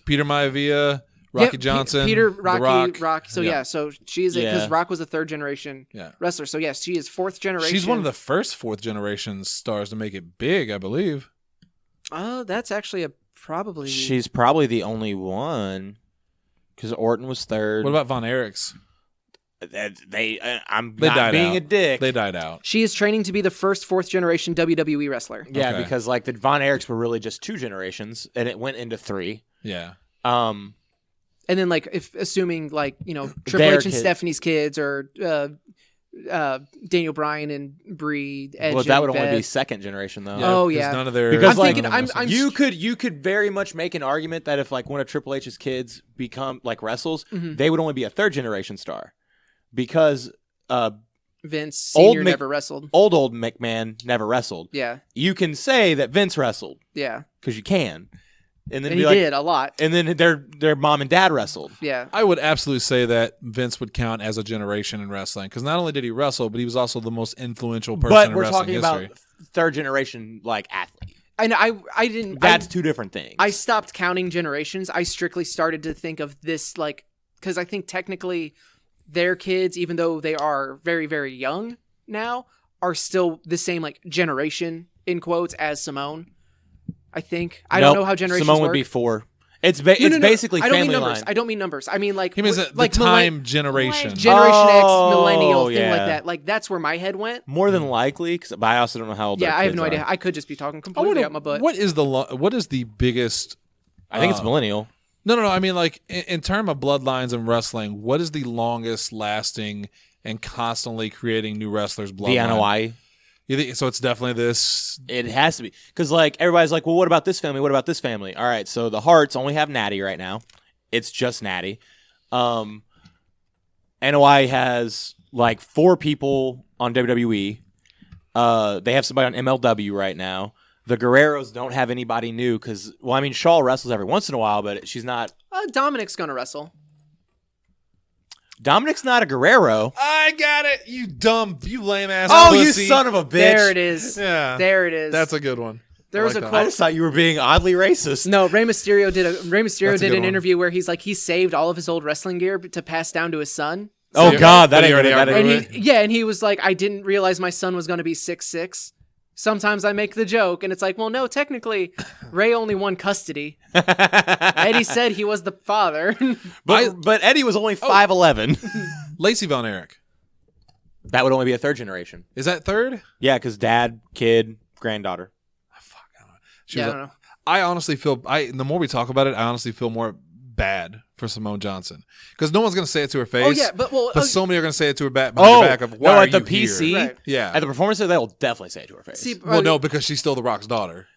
Peter Maivia, Rocky Johnson, Peter, The Rocky, Rock. So Yeah. yeah, so she is because Yeah. Rock was a third generation Yeah. wrestler. So yes, she is fourth generation. She's one of the first 4th generation stars to make it big, I believe. That's actually probably. she's probably the only one. Because Orton was third. What about Von Erichs? I'm They not died being out. a dick. They died out. She is training to be the first fourth generation WWE wrestler. Yeah, Okay. because like the Von Erichs were really just 2 generations, and it went into 3. Yeah. And then like if assuming like Triple Their H and kid. Stephanie's kids or Daniel Bryan and Brie, Edge. well, that would and only be Beth. 2nd generation though. Oh, 'cause yeah. None of their. Because, I'm like, thinking, I'm You could very much make an argument that if like one of Triple H's kids become like wrestles, Mhm. they would only be a 3rd generation star, because Vince Old Senior Mc- never wrestled. old McMahon never wrestled. Yeah, You can say that Vince wrestled yeah. because you can, and then And be he like, did a lot. and then their mom and dad wrestled. Yeah. I would absolutely say that Vince would count as a generation in wrestling because not only did he wrestle, but he was also the most influential person But in we're wrestling talking history. about third generation like athlete. And I didn't. That's two different things. I stopped counting generations. I strictly started to think of this like because I think technically their kids, even though they are very very young now, are still the same like generation in quotes as Simone. I think I don't know how generations Simone would work. be 4. It's No, basically I don't family mean numbers. line. I don't mean numbers. I mean like He means the like time generation. Generation X, Oh, millennial thing like yeah. that. Like that's where my head went. More than likely, but I also don't know how old. Yeah, their I have kids no are. idea. I could just be talking I completely wonder, out my butt. what is the biggest? I think it's millennial. No. I mean, like in terms of bloodlines in wrestling, what is the longest lasting and constantly creating new wrestlers? The Bloodline. NOI. You think, so it's definitely this. It has to be because like everybody's like, well, what about this family? What about this family? All right, so the Hearts only have Natty right now. It's just Natty. NOI has like 4 people on WWE. They have somebody on MLW right now. The Guerreros don't have anybody new because, well, I mean, Shaw wrestles every once in a while, but she's not. Dominic's gonna wrestle. Dominic's not a Guerrero. I got it. You lame ass. Oh, pussy. you son of a bitch! There it is. Yeah, There it is. that's a good one. There I was like a that. quote. I just thought you were being oddly racist. No, Rey Mysterio did That's a did good an one. interview where he's like he saved all of his old wrestling gear to pass down to his son. Oh Yeah. God, that But he ain't already that are ain't And doing he and he was like, I didn't realize my son was going to be 6'6". Sometimes I make the joke, and it's like, well, no, technically, Ray only won custody. Eddie said he was the father. But Eddie was only 5'11". Lacey Von Erich. That would only be a third generation. Is that third? Yeah, because dad, kid, granddaughter. She Yeah, was I don't know. I honestly feel. The more we talk about it, I honestly feel more bad for Simone Johnson because no one's going to say it to her face. Oh yeah, but so many are going to say it to her back behind her back of why no, are at the you PC, here? Right. Yeah. at the performance, they'll definitely say it to her face. see, Well, no, because she's still The Rock's daughter.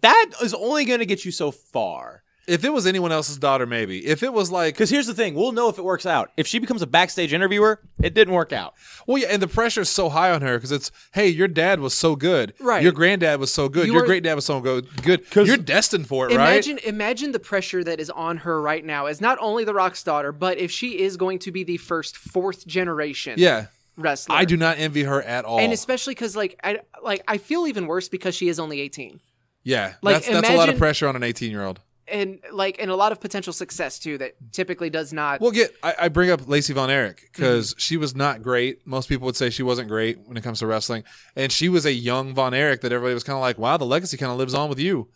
That is only going to get you so far. If it was anyone else's daughter, maybe. If it was like, Because here's the thing, we'll know if it works out. If she becomes a backstage interviewer, it didn't work out. well, yeah, and the pressure is so high on her because it's, hey, your dad was so good, Right. Your granddad was so good, You your are- great dad was so good. You're destined for it, imagine the pressure that is on her right now as not only the Rock's daughter, but if she is going to be the first 4th generation Yeah, wrestler. I do not envy her at all. And especially because I feel even worse because she is only 18. yeah, like, that's a lot of imagine- pressure on an 18-year-old. And a lot of potential success too that typically does not. Well, I bring up Lacey Von Erich because Mm-hmm. she was not great. Most people would say she wasn't great when it comes to wrestling. And she was a young Von Erich that everybody was kind of like, wow, the legacy kind of lives on with you.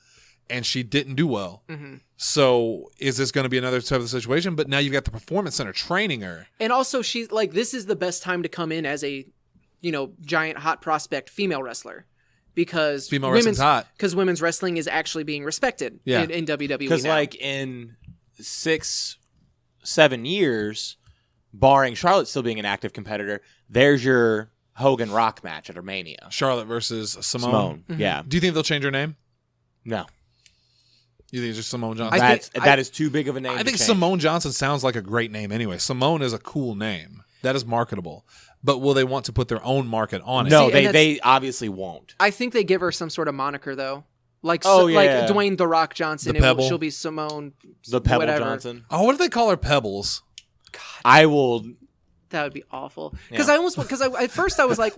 And she didn't do well. Mm-hmm. So is this going to be another type of situation? But now you've got the Performance Center training her. And also, she's like, this is the best time to come in as a, giant hot prospect female wrestler. Because Female wrestling's hot. Because women's wrestling is actually being respected Yeah. in WWE. Because now. like in 6-7 years, barring Charlotte still being an active competitor, there's your Hogan Rock match at Armenia. Charlotte versus Simone. Mm-hmm. Yeah. Do you think they'll change her name? No. You think it's just Simone Johnson? That is too big of a name. I to think change. Simone Johnson sounds like a great name anyway. Simone is a cool name. That is marketable. But will they want to put their own market on it? No, See, and they obviously won't. I think they give her some sort of moniker though. Like Oh, like yeah. Dwayne The Rock Johnson. The Pebble. She'll be Simone. The Pebble whatever. Johnson. Oh, what do they call her? Pebbles. I will. That would be awful. Yeah. Because at first I was like,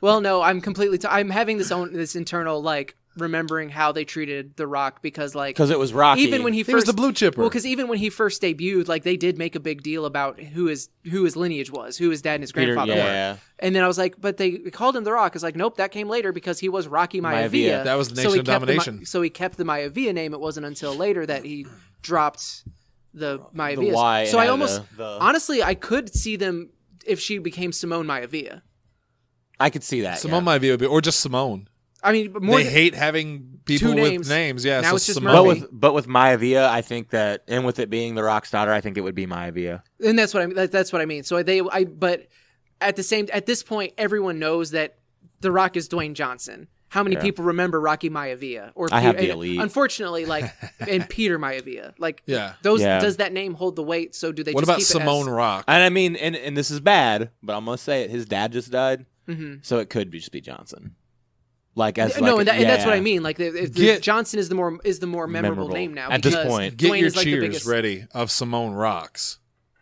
well, no, I'm completely. I'm having this internal like remembering how they treated The Rock because Because it was Rocky. even when he He was first the blue chipper. Well, because even when he first debuted, like they did make a big deal about who his lineage was, who his dad and his Peter- grandfather yeah. were. And then I was like, but they called him The Rock. It's like, nope, that came later because he was Rocky Maivia. Maivia. That was the So Nation he of kept Domination. so he kept the Maivia name. It wasn't until later that he dropped the Maivia. The Y So I and almost, the- honestly, I could see them if she became Simone Maivia. I could see that. Simone yeah. might be, or just Simone. I mean, but more They than, hate having people two with names. names. Yeah, Now so it's just Simone. Murphy. But with Maivia, I think that, and with it being the Rock's daughter, I think it would be Maivia. and that's what I mean. That's what I mean. So but at this point, everyone knows that The Rock is Dwayne Johnson. How many people remember Rocky Maivia? Or I have Peter- the Elite. Unfortunately, like and Peter Maivia, like Yeah. those. Yeah. Does that name hold the weight? So do they? What just about keep Simone it as, Rock? And I mean, and this is bad, but I'm gonna say it. His dad just died, Mm-hmm. so it could just be Johnson. Like as no, like, and that's what I yeah. mean. Like Johnson is the more memorable name now at this because point. Get Dwayne your is like the cheers biggest. ready of Simone Rocks.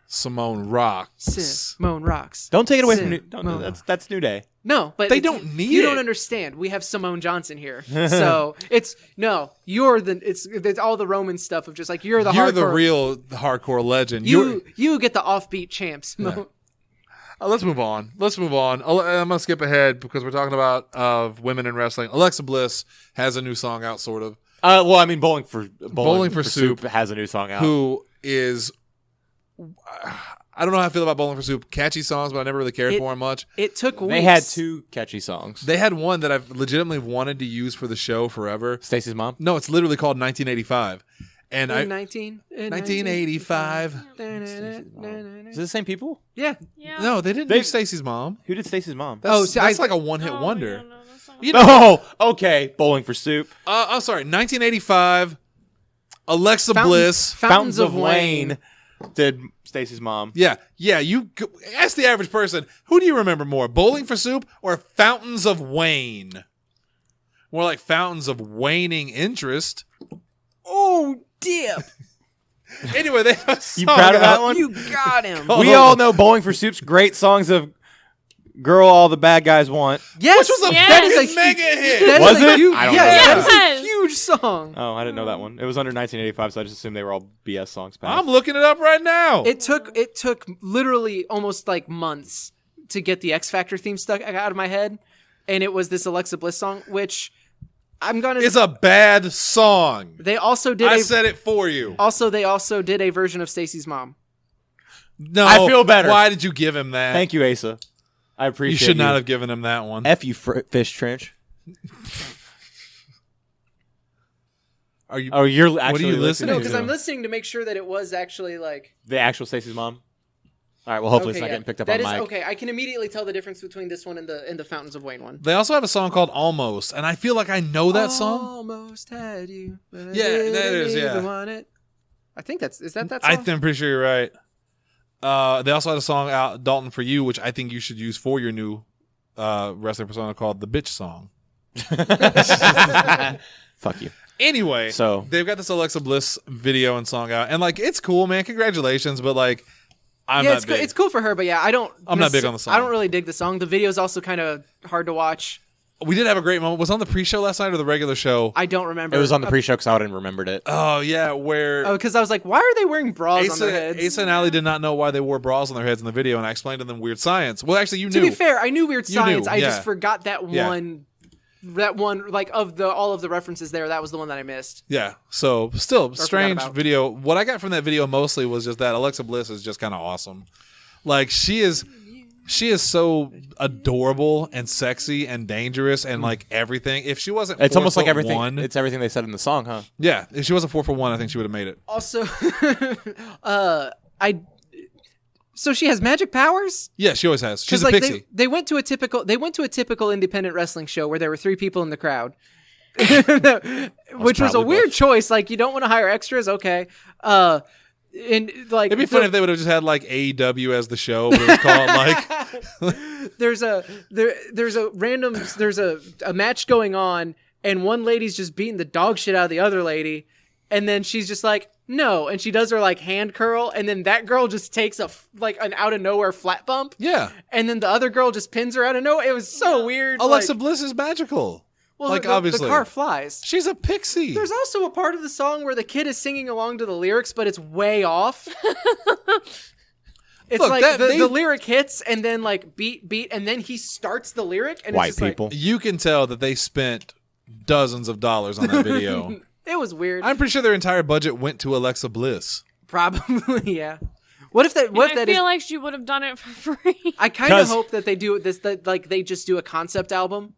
Simone Rocks. Simone Rocks. Don't take it away from New. Simone. That's New Day. No, but They don't need You it. don't understand. We have Simone Johnson here, so it's all the Roman stuff of just like you're the hardcore, real hardcore legend. You get the offbeat champs. Let's move on. I'm gonna skip ahead because we're talking about women in wrestling. Alexa Bliss has a new song out, sort of. Well, I mean, Bowling for Soup has a new song out. Who is? I don't know how I feel about Bowling for Soup. Catchy songs, but I never really cared for them much. It took weeks. They had 2 catchy songs. They had one that I've legitimately wanted to use for the show forever. Stacey's Mom. No, it's literally called 1985. And in 1985. Is it the same people? Yeah. Yeah. No, they didn't do Stacey's Mom. Who did Stacey's Mom? That's, so that's like a one-hit wonder. Yeah, no, that's not- You know, Oh, okay. Bowling for Soup. I'm sorry. 1985. Alexa Bliss. Fountains of Wayne. did Stacey's Mom. Yeah. You ask the average person, who do you remember more, Bowling for Soup or Fountains of Wayne? More like Fountains of Waning Interest. Oh, dip. Anyway, they have a song You proud of that out. one? You got him. Oh. We all know Bowling for Soup's great songs of "Girl All the Bad Guys Want." Yes, Which was a Yes. that is a mega hit. That Was is a it? huge, I don't yes, know. that is Yes. a huge song. Oh, I didn't know that one. It was under 1985, so I just assumed they were all BS songs. Past. I'm looking it up right now. It took literally almost like months to get the X Factor theme stuck out of my head, and it was this Alexa Bliss song, which I'm gonna. It's a bad song. They also did. I said it for you. They also did a version of Stacey's Mom. No, I feel better. Why did you give him that? Thank you, Asa. I You appreciate should not have given him that one. F you, Fish Trench. Are you? Oh, you're actually listening No, to? because I'm listening to make sure that it was actually like. The actual Stacey's Mom. All right. Well, hopefully it's not yeah. getting picked up That on is mic. okay. I can immediately tell the difference between this one and the Fountains of Wayne one. They also have a song called Almost, and I feel like I know that song. Almost had you. But I Yeah, that didn't is, yeah. even want it. I think is that song? I'm pretty sure you're right. They also had a song out, Dalton for You, which I think you should use for your new wrestling persona called the Bitch Song. Fuck you. Anyway, So- they've got this Alexa Bliss video and song out, and like it's cool, man. Congratulations, but like I'm yeah, not big. it's cool for her, but yeah, I'm not big on the song. I don't really dig the song. The video's also kind of hard to watch. We did have a great moment. Was it on the pre-show last night or the regular show? I don't remember. It was on the pre-show because I hadn't remembered it. Oh yeah, where because I was like, why are they wearing bras on their heads? Asa and Allie did not know why they wore bras on their heads in the video, and I explained to them weird science. Well, actually, you To knew. be fair, I knew Weird You Science. knew, I yeah. just forgot that Yeah. one. That one, like of all of the references there, that was the one that I missed. Yeah. So still strange about. video. What I got from that video mostly was just that Alexa Bliss is just kind of awesome. Like she is so adorable and sexy and dangerous and like everything. If she wasn't, It's almost like 4'1", everything. It's everything they said in the song, huh? yeah. If she wasn't 4'1", I think she would have made it. Also, so she has magic powers. Yeah, she always has. She's 'Cause, a like, pixie. They went to a typical independent wrestling show where there were 3 people in the crowd, which was a probably weird Bush. choice. Like you don't want to hire extras, okay? And like It'd be funny if they would have just had like AEW as the show, but it was called like. there's a match going on, and one lady's just beating the dog shit out of the other lady, and then she's just like, no, and she does her like hand curl, and then that girl just takes an out of nowhere flat bump, Yeah, and then the other girl just pins her out of nowhere. It was so weird. Alexa like, Bliss is magical. well, like the obviously, the car flies. she's a pixie. There's also a part of the song where the kid is singing along to the lyrics, but it's way off. It's Look, like that- the lyric hits and then like beat, and then he starts the lyric, and White it's just people. You can tell that they spent dozens of dollars on that video. Like, it was weird. I'm pretty sure their entire budget went to Alexa Bliss. Probably, yeah. What if that? What if I that is? feel like she would have done it for free. I kind of 'Cause- hope that they do this. That like they just do a concept album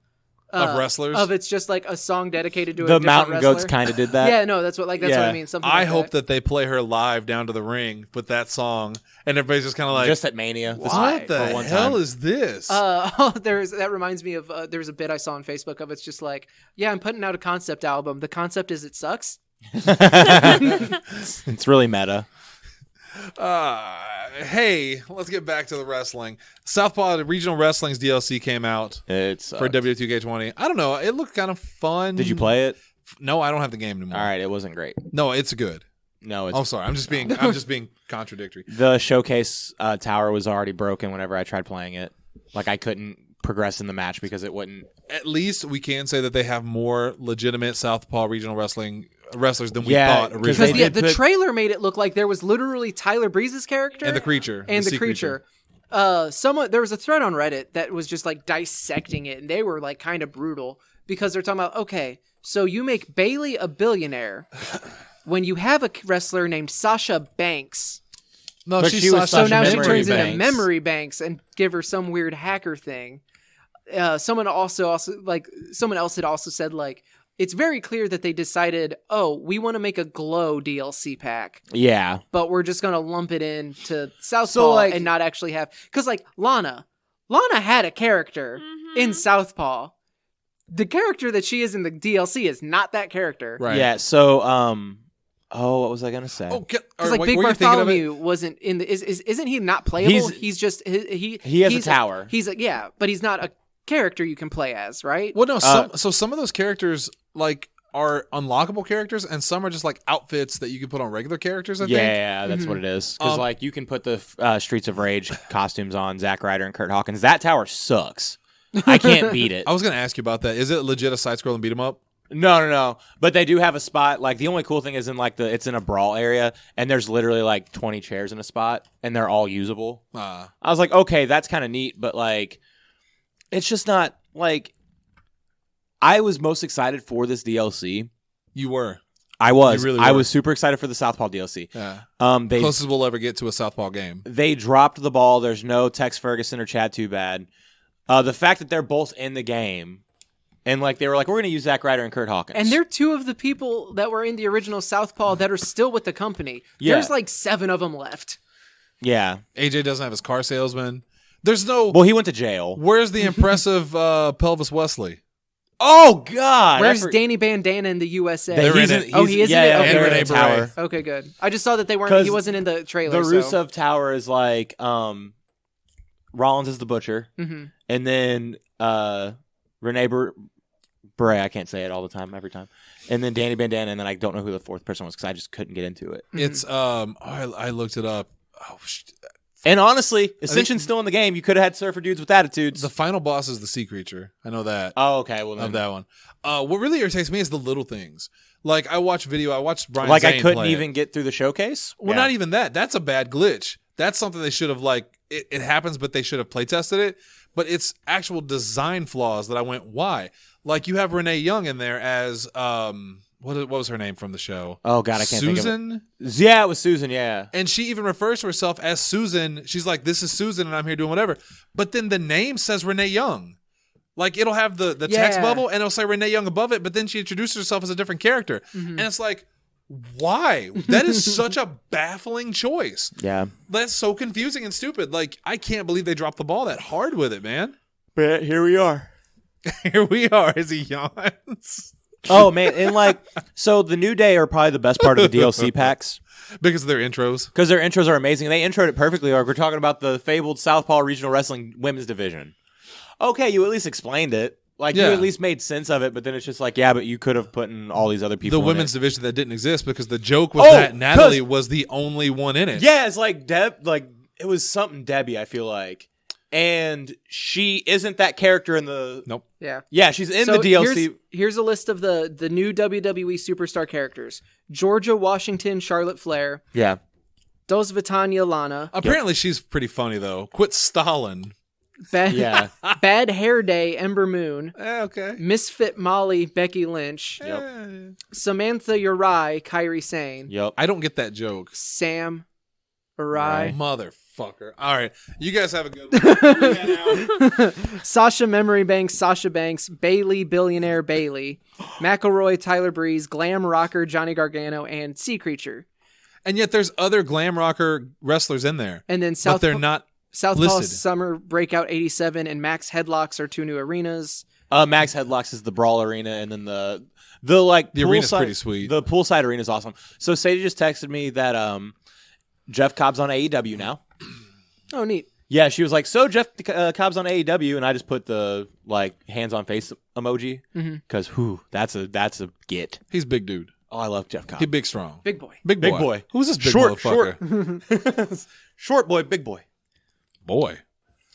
Of wrestlers? Of it's just like a song dedicated to a The different Mountain wrestler. Goats kind of did that. Yeah, no, that's what I Yeah. mean. Something. I like hope that they play her live down to the ring with that song, and everybody's just kind of like, Just at Mania. This Why? "What the for one hell time. is this?" that reminds me of there's a bit I saw on Facebook of it's just like, yeah, I'm putting out a concept album. The concept is it sucks. It's really meta. Hey, let's get back to the wrestling. Southpaw Regional Wrestling's DLC came out It's for WWE2K20. I don't know. It looked kind of fun. Did you play it? No, I don't have the game anymore. All right, it wasn't great. No, it's good. No, it's Oh, sorry. I'm just being contradictory. the showcase tower was already broken whenever I tried playing it. Like I couldn't progress in the match because it wouldn't. At least we can say that they have more legitimate Southpaw Regional Wrestling wrestlers than we Yeah, thought 'cause originally. they Because did the put- trailer made it look like there was literally Tyler Breeze's character And the creature. and the sea creature. There was a thread on Reddit that was just like dissecting it, and they were like kind of brutal because they're talking about, okay, so you make Bailey a billionaire when you have a wrestler named Sasha Banks. No, But she's she was So Sasha now she Memory turns into Banks. Memory Banks and give her some weird hacker thing. Someone else had also said like it's very clear that they decided, oh, we want to make a Glow DLC pack, Yeah, but we're just gonna lump it in to Southpaw So, like- and not actually have because like Lana had a character in Southpaw. The character that she is in the DLC is not that character. Right. yeah. So, what was I gonna say? Oh, Because like Big Bartholomew wasn't in the isn't he not playable? He's just he has a he's tower. But he's not a character you can play as, right? Well, no. Some of those characters like are unlockable characters, and some are just like outfits that you can put on regular characters. I think. Yeah, that's what it is. Because like you can put the Streets of Rage costumes on Zack Ryder and Kurt Hawkins. That tower sucks. I can't beat it. I was going to ask you about that. Is it legit a side scrolling beat 'em up? No. But they do have a spot. Like the only cool thing is in like it's in a brawl area, and there's literally like 20 chairs in a spot, and they're all usable. I was like, okay, that's kind of neat, but like, it's just not like. I was most excited for this DLC. You were. I was. You really I were. was super excited for the Southpaw DLC. Yeah. They Closest we'll ever get to a Southpaw game. they dropped the ball. There's no Tex Ferguson or Chad Too Bad. The fact that they're both in the game, and like they were like, we're going to use Zack Ryder and Kurt Hawkins, And they're two of the people that were in the original Southpaw that are still with the company. Yeah. There's like 7 of them left. yeah. AJ doesn't have his car salesman. There's no. Well, he went to jail. Where's the impressive Pelvis Wesley? Oh God! Where's Danny Bandana in the USA? They're He's in in, it. Oh, he is in yeah, it? yeah, Okay. they're in Renee the tower. Okay, good. I just saw that he 'Cause wasn't in the trailer. The so. Rusev Tower is like Rollins is the butcher, Mhm. and then Renee Bray. I can't say it all the time, every time, and then Danny Bandana, and then I don't know who the fourth person was because I just couldn't get into it. It's I looked it up. Oh, And honestly, Ascension's still in the game. You could have had Surfer Dudes with attitudes. the final boss is the sea creature. I know that. Oh, okay. Well, then, Of that one. What really irritates me is the little things. Like I watched Brian like Zane I couldn't play even it. get through the showcase. Well, not even that. That's a bad glitch. That's something they should have it happens, but they should have play tested it. But it's actual design flaws that I went, why? Like you have Renee Young in there as what was her name from the show? Oh God, I can't Susan? think of it. Yeah, it was Susan. Yeah. And she even refers to herself as Susan. She's like, this is Susan and I'm here doing whatever. But then the name says Renee Young. Like it'll have the text Yeah. bubble and it'll say Renee Young above it, but then she introduces herself as a different character. And it's like, why? That is such a baffling choice. Yeah. That's so confusing and stupid. Like, I can't believe they dropped the ball that hard with it, man. But here we are. Here we are as he yawns. Oh man, and like so the New Day are probably the best part of the DLC packs. Because of their intros. Because their intros are amazing. They introed it perfectly. Like we're talking about the fabled Southpaw Regional Wrestling Women's Division. Okay, you at least explained it. Like you Yeah. at least made sense of it, but then it's just like, yeah, but you could have put in all these other people. The in women's it. division that didn't exist because the joke was Oh, that Natalie 'cause- was the only one in it. Yeah, it's like it was something Debbie, I feel like. And she isn't that character in the Nope. Yeah. Yeah, she's in So the DLC. Here's a list of the new WWE superstar characters: Georgia Washington, Charlotte Flair, Yeah. Dos Vitania, Lana, Apparently she's pretty funny, though. Quit Stalin. Yeah. Bad Hair Day, Ember Moon, Okay. Misfit Molly, Becky Lynch, Samantha Uri, Kairi Sane, Yep. I don't get that joke. Sam Uri, Right. Motherfucker. All right. You guys have a good one. Sasha Memory Banks, Sasha Banks, Bailey Billionaire Bailey, McElroy, Tyler Breeze, Glam Rocker, Johnny Gargano, and Sea Creature. And yet there's other glam rocker wrestlers in there. And then But they're not Southpaw listed. Summer Breakout 87 and Max Headlocks are 2 new arenas. Max Headlocks is the Brawl Arena, and then the like The arena's pretty sweet. The poolside arena is awesome. So Sadie just texted me that Jeff Cobb's on AEW now. Oh, neat. Yeah, she was like, so Jeff Cobb's on AEW, and I just put the hands on face emoji because that's a get. He's a big dude. Oh, I love Jeff Cobb. He's big, strong. Big boy. Big boy. Who's this big Short, motherfucker? Short boy, big boy. Boy.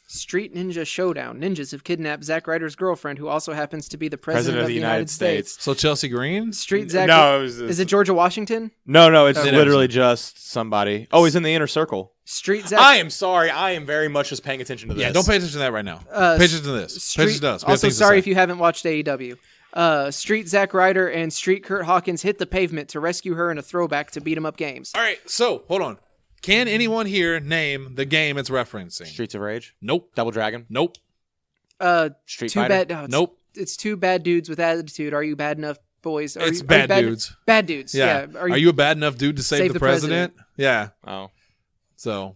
Street Ninja Showdown. Ninjas have kidnapped Zack Ryder's girlfriend, who also happens to be the president of the United States. So Chelsea Green? Street Zack. No, is it Georgia Washington? No, it's Okay. literally just somebody. Oh, he's in the inner circle. Street Zack. I am sorry. I am very much just paying attention to this. Yeah, don't pay attention to that right now. Pay attention to this. Pay attention to us. We have Also, things to sorry say. if you haven't watched AEW. Street Zack Ryder and Street Kurt Hawkins hit the pavement to rescue her in a throwback to beat 'em up games. All right, so hold on. Can anyone here name the game it's referencing? Streets of Rage. Nope. Double Dragon. Nope. Street Two Fighter. bad. No, Nope. It's two bad dudes with attitude. Are you bad enough, boys? It's bad dudes. Bad dudes. Yeah. Yeah. Are you a bad enough dude to save the president? Yeah. Oh. So,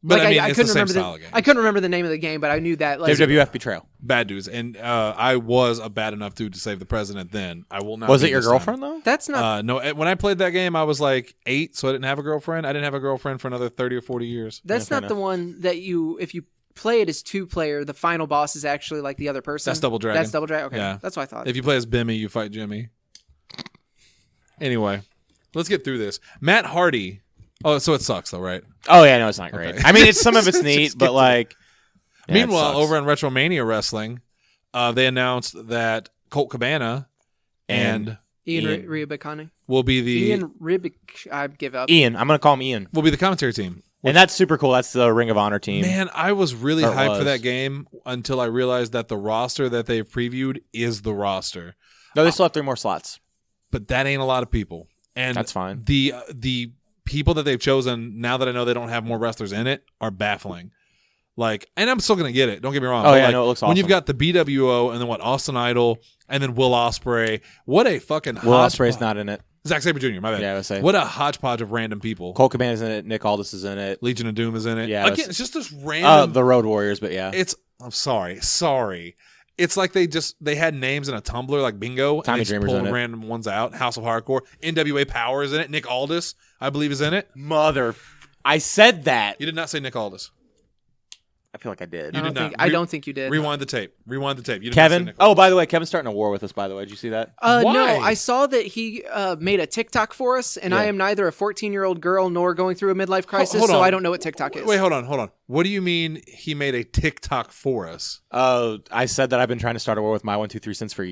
but I mean, it's the same style of game. I couldn't remember the name of the game, but I knew that. Like, WWF Betrayal. Bad dudes. And I was a bad enough dude to save the president then. I will not. Was be it your this time. girlfriend, though? that's not. No, when I played that game, I was like 8, so I didn't have a girlfriend. I didn't have a girlfriend for another 30 or 40 years. That's fair not the one that if you play it as 2-player, the final boss is actually like the other person. That's Double Dragon. That's Double Dragon. Okay, Yeah. that's what I thought. If you play as Bimmy, you fight Jimmy. Anyway, let's get through this. Matt Hardy. Oh, so it sucks though, right? Oh, yeah, no, it's not great. Okay. I mean, some of it's neat, Just but get to like... yeah, it Meanwhile, sucks. over in Retromania Wrestling, they announced that Colt Cabana and Ian Ian. Ribicani. will be the Ian Ribic. I give up. Ian. I'm going to call him Ian. will be the commentary team. And that's super cool. That's the Ring of Honor team. Man, I was really Or hyped was. for that game until I realized that the roster that they've previewed is the roster. No, they still have 3 more slots. But that ain't a lot of people. And That's fine. The people that they've chosen, now that I know they don't have more wrestlers in it, are baffling. Like, and I'm still gonna get it. Don't get me wrong. Oh, But yeah, like, no, it looks when you've awesome. got the BWO and then Austin Idol and then Will Ospreay. What a fucking Will Ospreay's not in it. Zack Sabre Jr. My bad. Yeah, I would say. What a hodgepodge of random people. Colt Cabana's in it. Nick Aldis is in it. Legion of Doom is in it. Yeah, Again, it's just this random. The Road Warriors, but yeah. I'm sorry. It's like they had names in a Tumblr like bingo. Tommy and they just Dreamer's pull in it. random ones out. House of Hardcore. NWA Power is in it. Nick Aldis, I believe, is in it. Mother. I said that. You did not say Nick Aldis. I feel like I did. You did not. I don't think you did. Rewind the tape. You did not say Kevin. Nick Oh, by the way, Kevin's starting a war with us, by the way. Did you see that? Why? No, I saw that he made a TikTok for us, and I am neither a 14-year-old girl nor going through a midlife crisis, hold so on. I don't know what TikTok is. Wait, hold on. What do you mean he made a TikTok for us? I said that I've been trying to start a war with my 123 cents for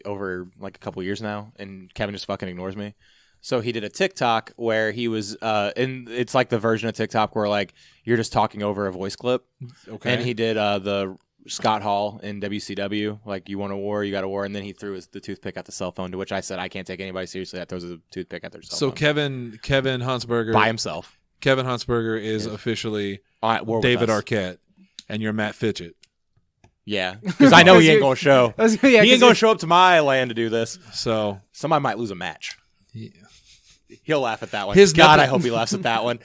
over a couple years now, and Kevin just fucking ignores me. So he did a TikTok where he was, and it's like the version of TikTok where like you're just talking over a voice clip. Okay. And he did the Scott Hall in WCW, like you want a war, you got a war, and then he threw the toothpick at the cell phone. To which I said I can't take anybody seriously that throws a toothpick at their cell So phone. Kevin Hunsperger By himself. Kevin Hunsperger is officially All right, war with David us. Arquette, and you're Matt Fitchett. Yeah, because I know he ain't you're- gonna show. Yeah, he 'cause ain't gonna you're- show up to my land to do this. So Somebody might lose a match. yeah. He'll laugh at that one. His God, nepo- I hope he laughs at that one.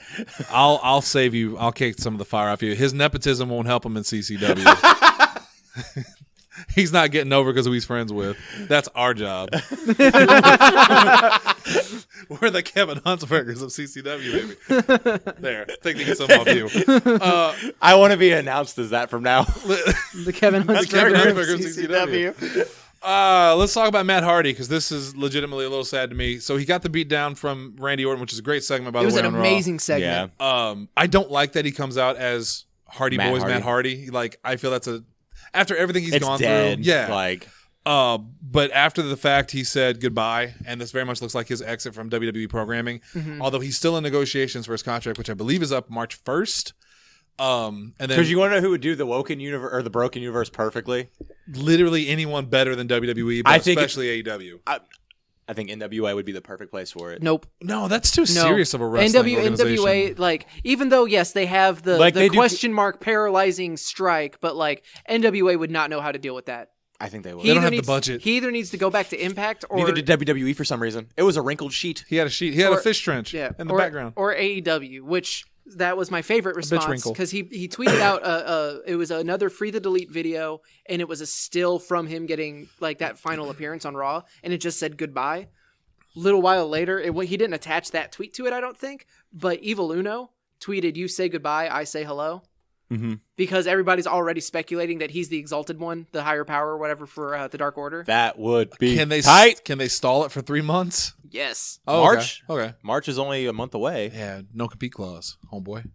I'll save you. I'll kick some of the fire off you. His nepotism won't help him in CCW. He's not getting over because who he's friends with. That's our job. We're the Kevin Hunspergers of CCW, baby. There, take the some off you. I want to be announced as that from now. The Kevin Kevin Hunsperger. Hunsperger of CCW. Let's talk about Matt Hardy because this is legitimately a little sad to me. So he got the beat down from Randy Orton, which is a great segment by It the was way. an on Raw. amazing segment. I don't like that he comes out as Hardy Matt Boys Hardy. Matt Hardy. Like I feel that's after everything he's It's gone dead. through. Yeah. Like, But after the fact, he said goodbye, and this very much looks like his exit from WWE programming. Although he's still in negotiations for his contract, which I believe is up March 1st. And then because you want to know who would do the Woken universe or the Broken universe perfectly? literally anyone better than WWE, but I think especially AEW. I think NWA would be the perfect place for it. Nope. No, that's too No. serious of a wrestling organization. NWA, like, even though, yes, they have the, Like, they the do- question mark paralyzing strike, but, like, NWA would not know how to deal with that. I think they would. They don't either have the needs- budget. He either needs to go back to Impact or... Neither did WWE for some reason. It was a wrinkled sheet. He had a sheet. He had Or- a fish trench yeah, in the or, background. Or AEW, which that was my favorite response wrinkle. because he tweeted out it was another Free the Delete video, and it was a still from him getting like that final appearance on Raw, and it just said goodbye. Little while later, he didn't attach that tweet to it, I don't think, but Evil Uno tweeted, "You say goodbye, I say hello." Mm-hmm. Because everybody's already speculating that he's the exalted one, the higher power or whatever for the Dark Order. That would be Can they tight. Can they stall it for 3 months? Yes. Oh, March? Okay. March is only a month away. Yeah, no compete clause, homeboy.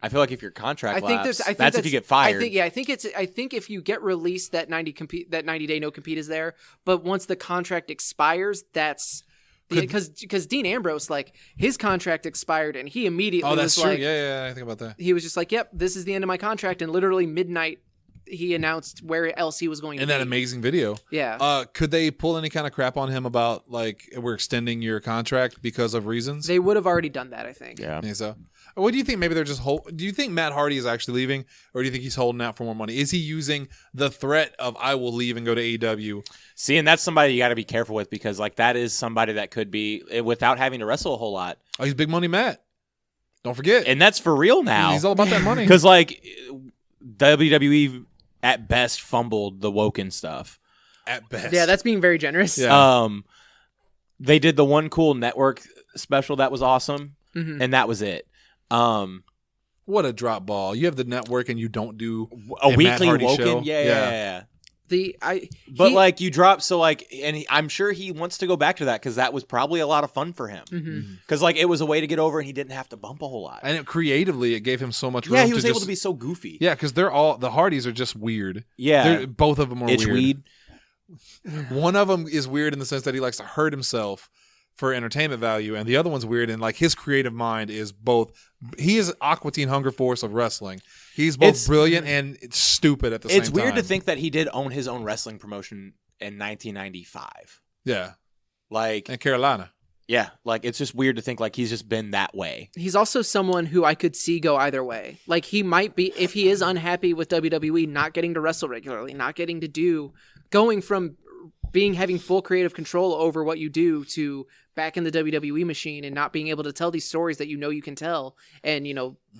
I feel like if your contract lapses, I think that's if you get fired. I think if you get released, that 90-day no compete is there. But once the contract expires, that's because Dean Ambrose, like, his contract expired and he immediately Oh, that's was true. like, Yeah, I think about that. he was just like, "Yep, this is the end of my contract," and literally midnight he announced where else he was going. In to that be. amazing video. Yeah. Could they pull any kind of crap on him about, like, we're extending your contract because of reasons? They would have already done that, I think. Yeah. I think so. What do you think? Maybe they're just do you think Matt Hardy is actually leaving, or do you think he's holding out for more money? Is he using the threat of "I will leave and go to AEW"? See, and that's somebody you got to be careful with because, like, that is somebody that could be without having to wrestle a whole lot. Oh, he's Big Money Matt. Don't forget. And that's for real now. He's all about that money. Because, like, WWE at best fumbled the Woken stuff. At best. Yeah, that's being very generous. Yeah. They did the One Cool Network special that was awesome, Mhm. and that was it. What a drop ball. You have the network and you don't do A Matt weekly Hardy Woken, show. yeah. But like you drop, so like, and I'm sure he wants to go back to that because that was probably a lot of fun for him. Because like it was a way to get over, and he didn't have to bump a whole lot. And creatively, it gave him so much room. Yeah, he was to able just, to be so goofy. Yeah, because the Hardys are just weird. Yeah, Both of them are itch weird. weed. One of them is weird in the sense that he likes to hurt himself for entertainment value, and the other one's weird in like his creative mind is both. He is Aqua Teen Hunger Force of wrestling. He's both brilliant and stupid at the same time. It's weird to think that he did own his own wrestling promotion in 1995. Yeah, like in Carolina. Yeah, like it's just weird to think like he's just been that way. He's also someone who I could see go either way. Like he might be, if he is unhappy with WWE not getting to wrestle regularly, not getting to going from having full creative control over what you do to back in the WWE machine and not being able to tell these stories that you can tell and,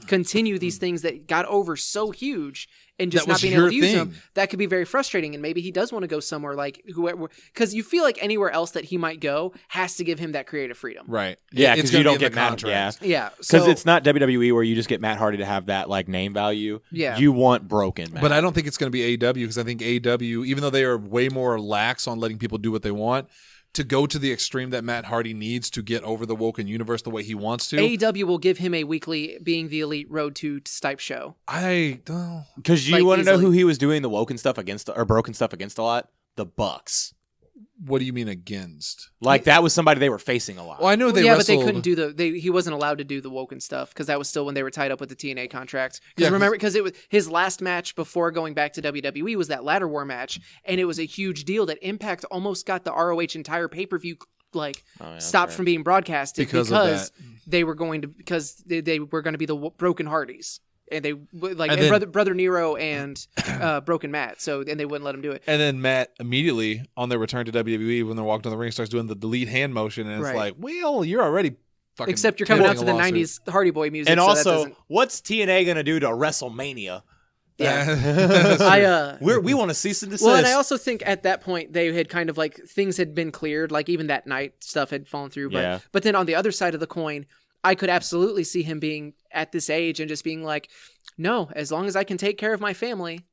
continue these things that got over so huge and just not being able to use them. That could be very frustrating. And maybe he does want to go somewhere like whoever, because you feel like anywhere else that he might go has to give him that creative freedom. Right. Yeah, it's because you don't be in get the Matt. contract. Yeah. Because Because it's not WWE where you just get Matt Hardy to have that like name value. Yeah. You want broken Matt. But I don't think it's going to be AEW because I think AEW, even though they are way more lax on letting people do what they want, to go to the extreme that Matt Hardy needs to get over the Woken universe the way he wants to. AEW will give him a weekly Being the Elite Road to Stipe show. I don't. Because you Like, want to know easily. who he was doing the Woken stuff against or broken stuff against a lot? The Bucks. What do you mean against? Like that was somebody they were facing a lot. Well, I know they yeah, wrestled. but they couldn't do he wasn't allowed to do the Woken stuff because that was still when they were tied up with the TNA contract. Yeah, Because it was his last match before going back to WWE was that Ladder War match, and it was a huge deal that Impact almost got the ROH entire pay-per-view stopped from being broadcasted because they were going to they were going to be the Broken Hardys. And they Brother Nero and Broken Matt, and they wouldn't let him do it. And then Matt immediately on their return to WWE when they're walking to the ring starts doing the delete hand motion, and it's Right. like, well, you're already fucking. Except you're coming out to the lawsuit. '90s Hardy Boy music, and so that also, doesn't- what's TNA going to do to WrestleMania? Yeah, we want to cease and desist. Well, and I also think at that point they had kind of like things had been cleared, like even that night stuff had fallen through. But then on the other side of the coin, I could absolutely see him being at this age and just being like, no, as long as I can take care of my family,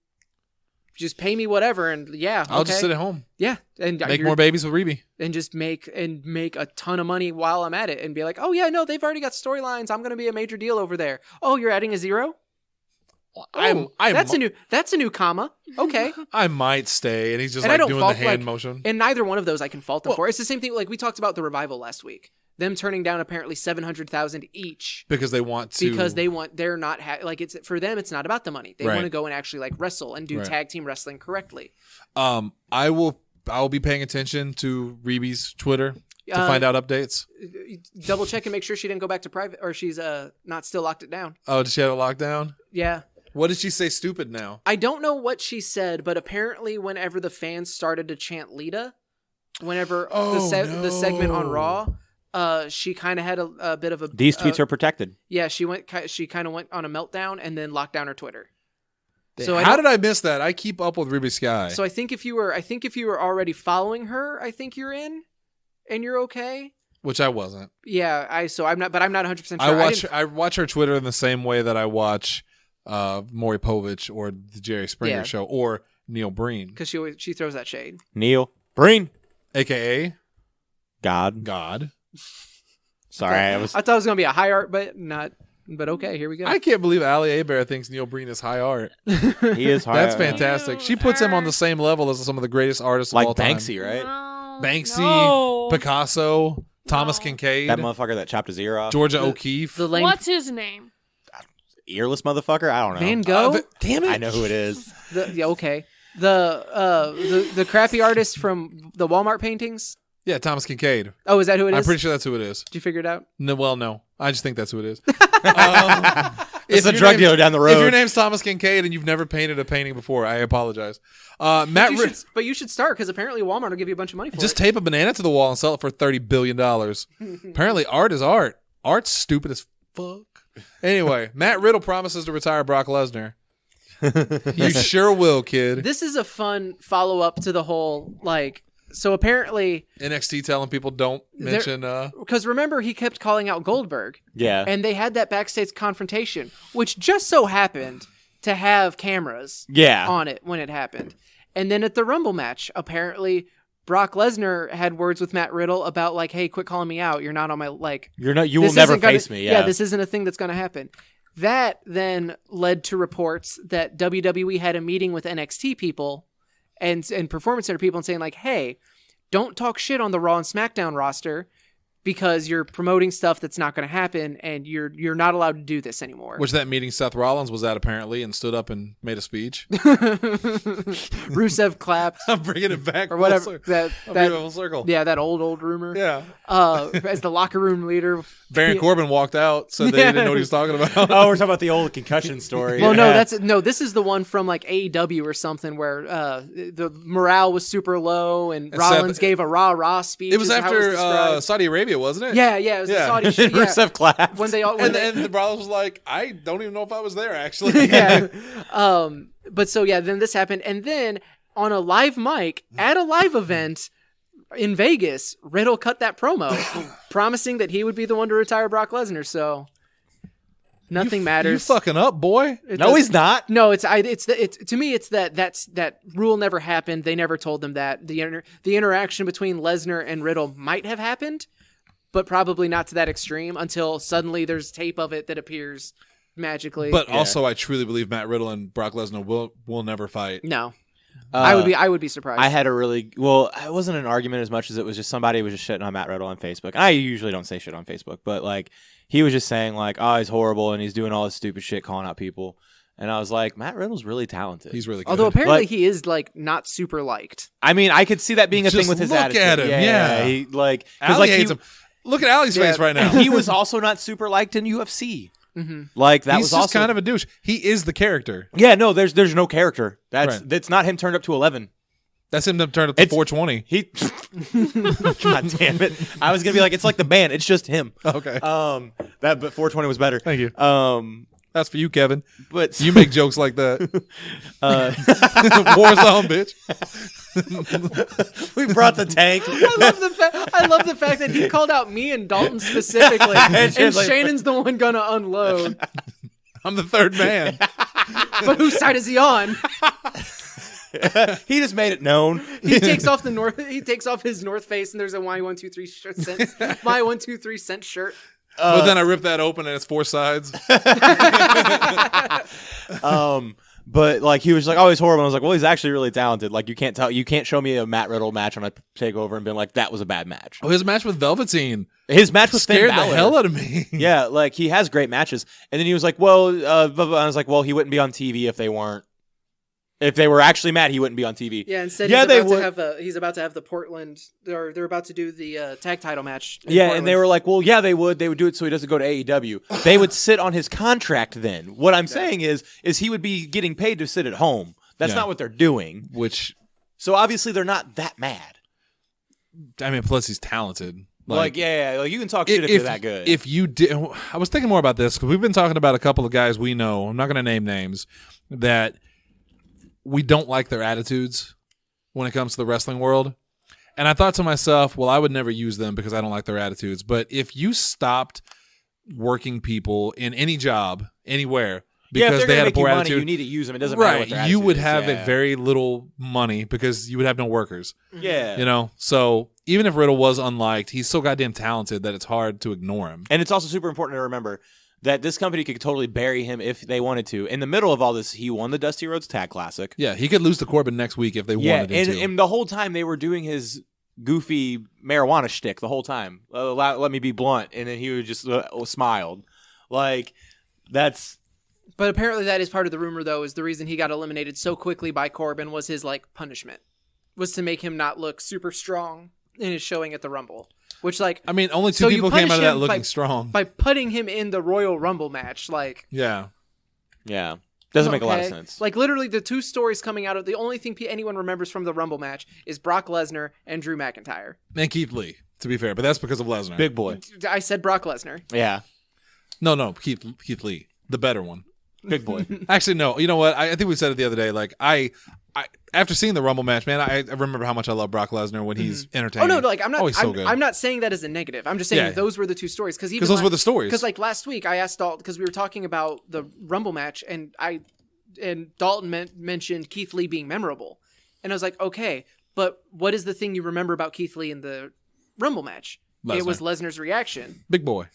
just pay me whatever, and I'll just sit at home. Yeah, and Make more babies with Reby. and just make a ton of money while I'm at it, and be like, oh yeah, no, they've already got storylines. I'm going to be a major deal over there. Oh, you're adding a zero. That's a new comma. Okay. I might stay, and he's just And I like don't doing the fault, hand motion. And neither one of those I can fault them for. It's the same thing. Like we talked about the Revival last week. Them turning down apparently $700,000 each Because they want to. because they're not it's for them. It's not about the money. They Right. want to go and actually like wrestle and do Right. tag team wrestling correctly. I will be paying attention to Reby's Twitter to find out updates. Double check and make sure she didn't go back to private or she's not still locked it down. Oh, did she have a lockdown? Yeah. What did she say stupid now? I don't know what she said, but apparently whenever the fans started to chant Lita, whenever the segment on Raw, she kind of had a bit of a... These tweets are protected. Yeah, she kind of went on a meltdown and then locked down her Twitter. So how did I miss that? I keep up with Ruby Sky. So I think if you were already following her, I think you're in and you're okay. which I wasn't. Yeah, I'm not 100% sure. I watch her Twitter in the same way that I watch Maury Povich or the Jerry Springer show or Neil Breen, because she throws that shade. Neil Breen, aka God. Sorry, I thought it was gonna be a high art, but not. But okay, here we go. I can't believe Ali Abear thinks Neil Breen is high art. He is high. That's fantastic. She puts him on the same level as some of the greatest artists of all time. Like Banksy, right? No, Banksy, no. Picasso, Thomas Kincaid, That motherfucker that chopped his ear off. Georgia O'Keeffe. What's his name? Earless motherfucker? I don't know. Van Gogh. Damn it! I know who it is. Okay. The crappy artist from the Walmart paintings. Yeah, Thomas Kincaid. Oh, is that who it is? I'm pretty sure that's who it is. Did you figure it out? No, well, no. I just think that's who it is. It's a drug dealer down the road. If your name's Thomas Kincaid and you've never painted a painting before, I apologize. But you should start, because apparently Walmart will give you a bunch of money for just it. tape a banana to the wall and sell it for $30 billion. Apparently, art is art. Art's stupid as fuck. Anyway, Matt Riddle promises to retire Brock Lesnar. You sure will, kid. This is a fun follow-up to the whole, so apparently... NXT telling people don't mention... Because remember, he kept calling out Goldberg. Yeah. And they had that backstage confrontation, which just so happened to have cameras on it when it happened. And then at the Rumble match, apparently Brock Lesnar had words with Matt Riddle about hey, quit calling me out. You're not on my you will never face me. Yeah, this isn't a thing that's going to happen. That then led to reports that WWE had a meeting with NXT people and Performance Center people and saying hey, don't talk shit on the Raw and SmackDown roster, because you're promoting stuff that's not going to happen, and you're not allowed to do this anymore. Which that meeting Seth Rollins was at, apparently, and stood up and made a speech. Rusev clapped. I'm bringing it back. Or whatever. That full circle. Yeah, that old rumor. Yeah. As the locker room leader. Baron Corbin walked out, so they didn't know what he was talking about. Oh, we're talking about the old concussion story. Well, no, this is the one from AEW or something where the morale was super low and Rollins gave a rah speech. It was after Saudi Arabia, wasn't it? Yeah, it was the Saudi shit. Yeah. Rusev clapped. When they all and the Rollins was like, I don't even know if I was there, actually. Yeah. But so then this happened, and then on a live mic at a live event in Vegas, Riddle cut that promo, promising that he would be the one to retire Brock Lesnar. So nothing matters. You fucking up, boy. No, he's not. No, to me, it's that rule never happened. They never told them that the interaction between Lesnar and Riddle might have happened, but probably not to that extreme until suddenly there's tape of it that appears magically. But also, I truly believe Matt Riddle and Brock Lesnar will never fight. No. I would be surprised. I had it wasn't an argument as much as it was just somebody was just shitting on Matt Riddle on Facebook. And I usually don't say shit on Facebook, but he was just saying oh, he's horrible and he's doing all this stupid shit, calling out people. And I was like, Matt Riddle's really talented. He's really good. Although apparently he is not super liked. I mean, I could see that being a thing with his attitude. Look at him, yeah. He Ali hates him. Look at Ali's face right now. He was also not super liked in UFC. Mm-hmm. That he's was just also kind of a douche. He is the character. Yeah, no, there's no character. That's not him turned up to 11. That's him turned up to 420. God damn it! I was gonna be it's like the band. It's just him. Okay. But 420 was better. Thank you. That's for you, Kevin. But you make jokes like that. Warzone, bitch. We brought the tank. I love the fact that he called out me and Dalton specifically, and Shannon's the one gonna unload. I'm the third man. But whose side is he on? He just made it known. He takes off his North Face, and there's a Y123 cent shirt. But then I rip that open and it's four sides. But he was oh, he's horrible. I was like, well, he's actually really talented. You can't show me a Matt Riddle match on a takeover and been that was a bad match. Oh, his match with Velveteen. His match with Finn scared Balor the hell out of me. Yeah, he has great matches. And then he was like, well, I was like, well, he wouldn't be on TV if they weren't. If they were actually mad, he wouldn't be on TV. Yeah, instead he's about to have the Portland, or they're about to do the tag title match. Yeah, Portland. And they were like, well, yeah, they would do it so he doesn't go to AEW. They would sit on his contract then. What I'm saying is he would be getting paid to sit at home. That's not what they're doing. So obviously they're not that mad. I mean, plus he's talented. You can talk shit if you're that good. If you did, I was thinking more about this because we've been talking about a couple of guys we know. I'm not going to name names that we don't like their attitudes when it comes to the wrestling world. And I thought to myself, well, I would never use them because I don't like their attitudes. But if you stopped working people in any job, anywhere, because if they had a make poor you attitude, money, you need to use them. It doesn't matter what their right? You attitude would is. have Yeah. a very little money because you would have no workers. Yeah. You know, so even if Riddle was unliked, he's so goddamn talented that it's hard to ignore him. And it's also super important to remember that this company could totally bury him if they wanted to. In the middle of all this, he won the Dusty Rhodes Tag Classic. Yeah, he could lose to Corbin next week if they wanted him to. And the whole time they were doing his goofy marijuana shtick the whole time. Let me be blunt. And then he would just smiled. Like, that's... But apparently that is part of the rumor, though, is the reason he got eliminated so quickly by Corbin was his, like, punishment. Was to make him not look super strong in his showing at the Rumble. Which, like... I mean, only two people came out of that looking strong. By putting him in the Royal Rumble match, like... Yeah. Yeah. Doesn't make a lot of sense. Like, literally, the two stories coming out of... The only thing anyone remembers from the Rumble match is Brock Lesnar and Drew McIntyre. And Keith Lee, to be fair. But that's because of Lesnar. Big boy. I said Brock Lesnar. Yeah. No, Keith Lee. The better one. Big boy. Actually, no. You know what? I think we said it the other day. Like, I after seeing the Rumble match, man, I remember how much I love Brock Lesnar when he's entertaining. Oh no, like I'm not. So good. I'm not saying that as a negative. I'm just saying that those were the two stories because those were the stories. Because like last week, I asked Dalton because we were talking about the Rumble match, and Dalton mentioned Keith Lee being memorable, and I was like, okay, but what is the thing you remember about Keith Lee in the Rumble match? Lesnar. It was Lesnar's reaction. Big boy.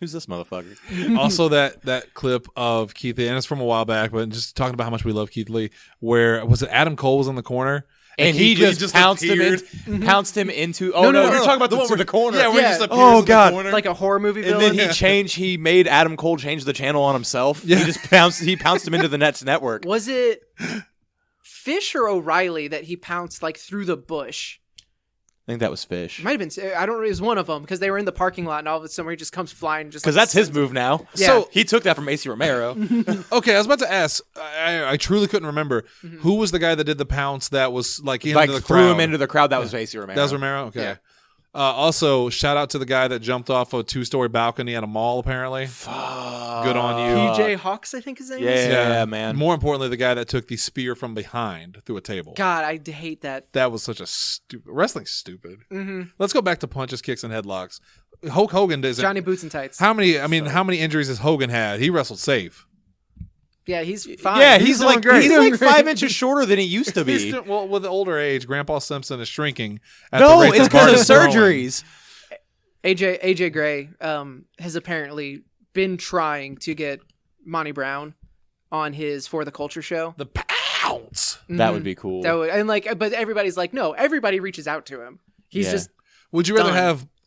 Who's this motherfucker? Also, that clip of Keith Lee, and it's from a while back, but just talking about how much we love Keith Lee, where was it Adam Cole was in the corner? And he just pounced him into. Oh No, you're talking about the one to the corner. Yeah, where he just appears oh in god, the corner. Like a horror movie and villain. then he made Adam Cole change the channel on himself. Yeah. He pounced him into the Nets network. Was it Fish or O'Reilly that he pounced like through the bush? I think that was Fish. Might have been. I don't. It was one of them because they were in the parking lot, and all of a sudden he just comes flying. Just Because that's his move now. Yeah. So he took that from AC Romero. Okay, I was about to ask. I truly couldn't remember who was the guy that did the pounce that was like into the threw crowd. him into the crowd. That was AC Romero. That was Romero. Okay. Yeah. Also, shout out to the guy that jumped off a 2-story balcony at a mall. Apparently, good on you. PJ Hawks, I think his name is. Yeah, man. More importantly, the guy that took the spear from behind through a table. God, I hate that. That was such a stupid. Wrestling's stupid. Mm-hmm. Let's go back to punches, kicks, and headlocks. Hulk Hogan doesn't. Johnny Boots and Tights. How many injuries has Hogan had? He wrestled safe. Yeah, he's fine. Yeah, He's he's doing like great. he's like 5 inches shorter than he used to be. Well, with the older age, Grandpa Simpson is shrinking. At No, the rate it's the bar because of is growing. surgeries. AJ Gray has apparently been trying to get Monty Brown on his For the Culture show. The pounds. That would be cool. But everybody's like, no, everybody reaches out to him. He's just Would you rather done.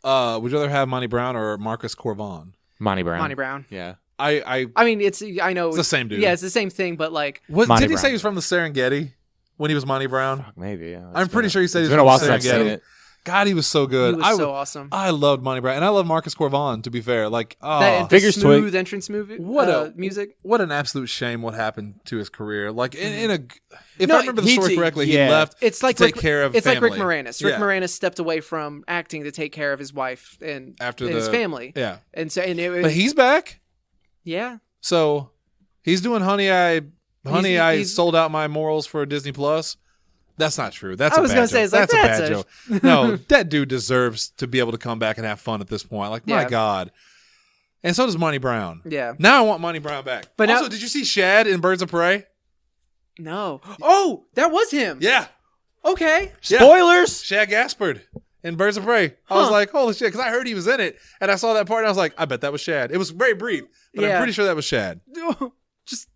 have? Would you rather have Monty Brown or Marcus Corvon? Monty Brown. Monty Brown. Yeah. I mean, I know It's the same dude. Yeah, it's the same thing, but like, did he Brown. say he was from the Serengeti when he was Monty Brown? Maybe. Yeah. I'm pretty sure he said he It's was been a from while the since I've seen Serengeti. it. God, he was so good. he was so awesome. I loved Monty Brown, and I love Marcus Corvon. To be fair, like, That Figures smooth twig. entrance movie. What music. what an absolute shame what happened to his career. Like if No, I remember the story correctly, he yeah. left. It's like to take care of. It's like Rick family. Moranis. Rick Yeah. Moranis stepped away from acting to take care of his wife and his family. Yeah, And so but he's back. yeah. So he's doing I he's- sold out my morals for Disney Plus. That's not true. That's I a was bad gonna joke. say, it's like, that's a that's bad a- joke. No, that dude deserves to be able to come back and have fun at this point. Like, my Yeah. God. And so does Monty Brown. Yeah. Now I want Monty Brown back. But also, now- did you see Shad in Birds of Prey? No. Oh, that was him. Yeah. Okay. Yeah. Spoilers. Shad Gaspard in Birds of Prey. I was Huh. like, holy shit, because I heard he was in it, and I saw that part, and I was like, I bet that was Shad. It was very brief, but I'm Yeah. pretty sure that was Shad. Just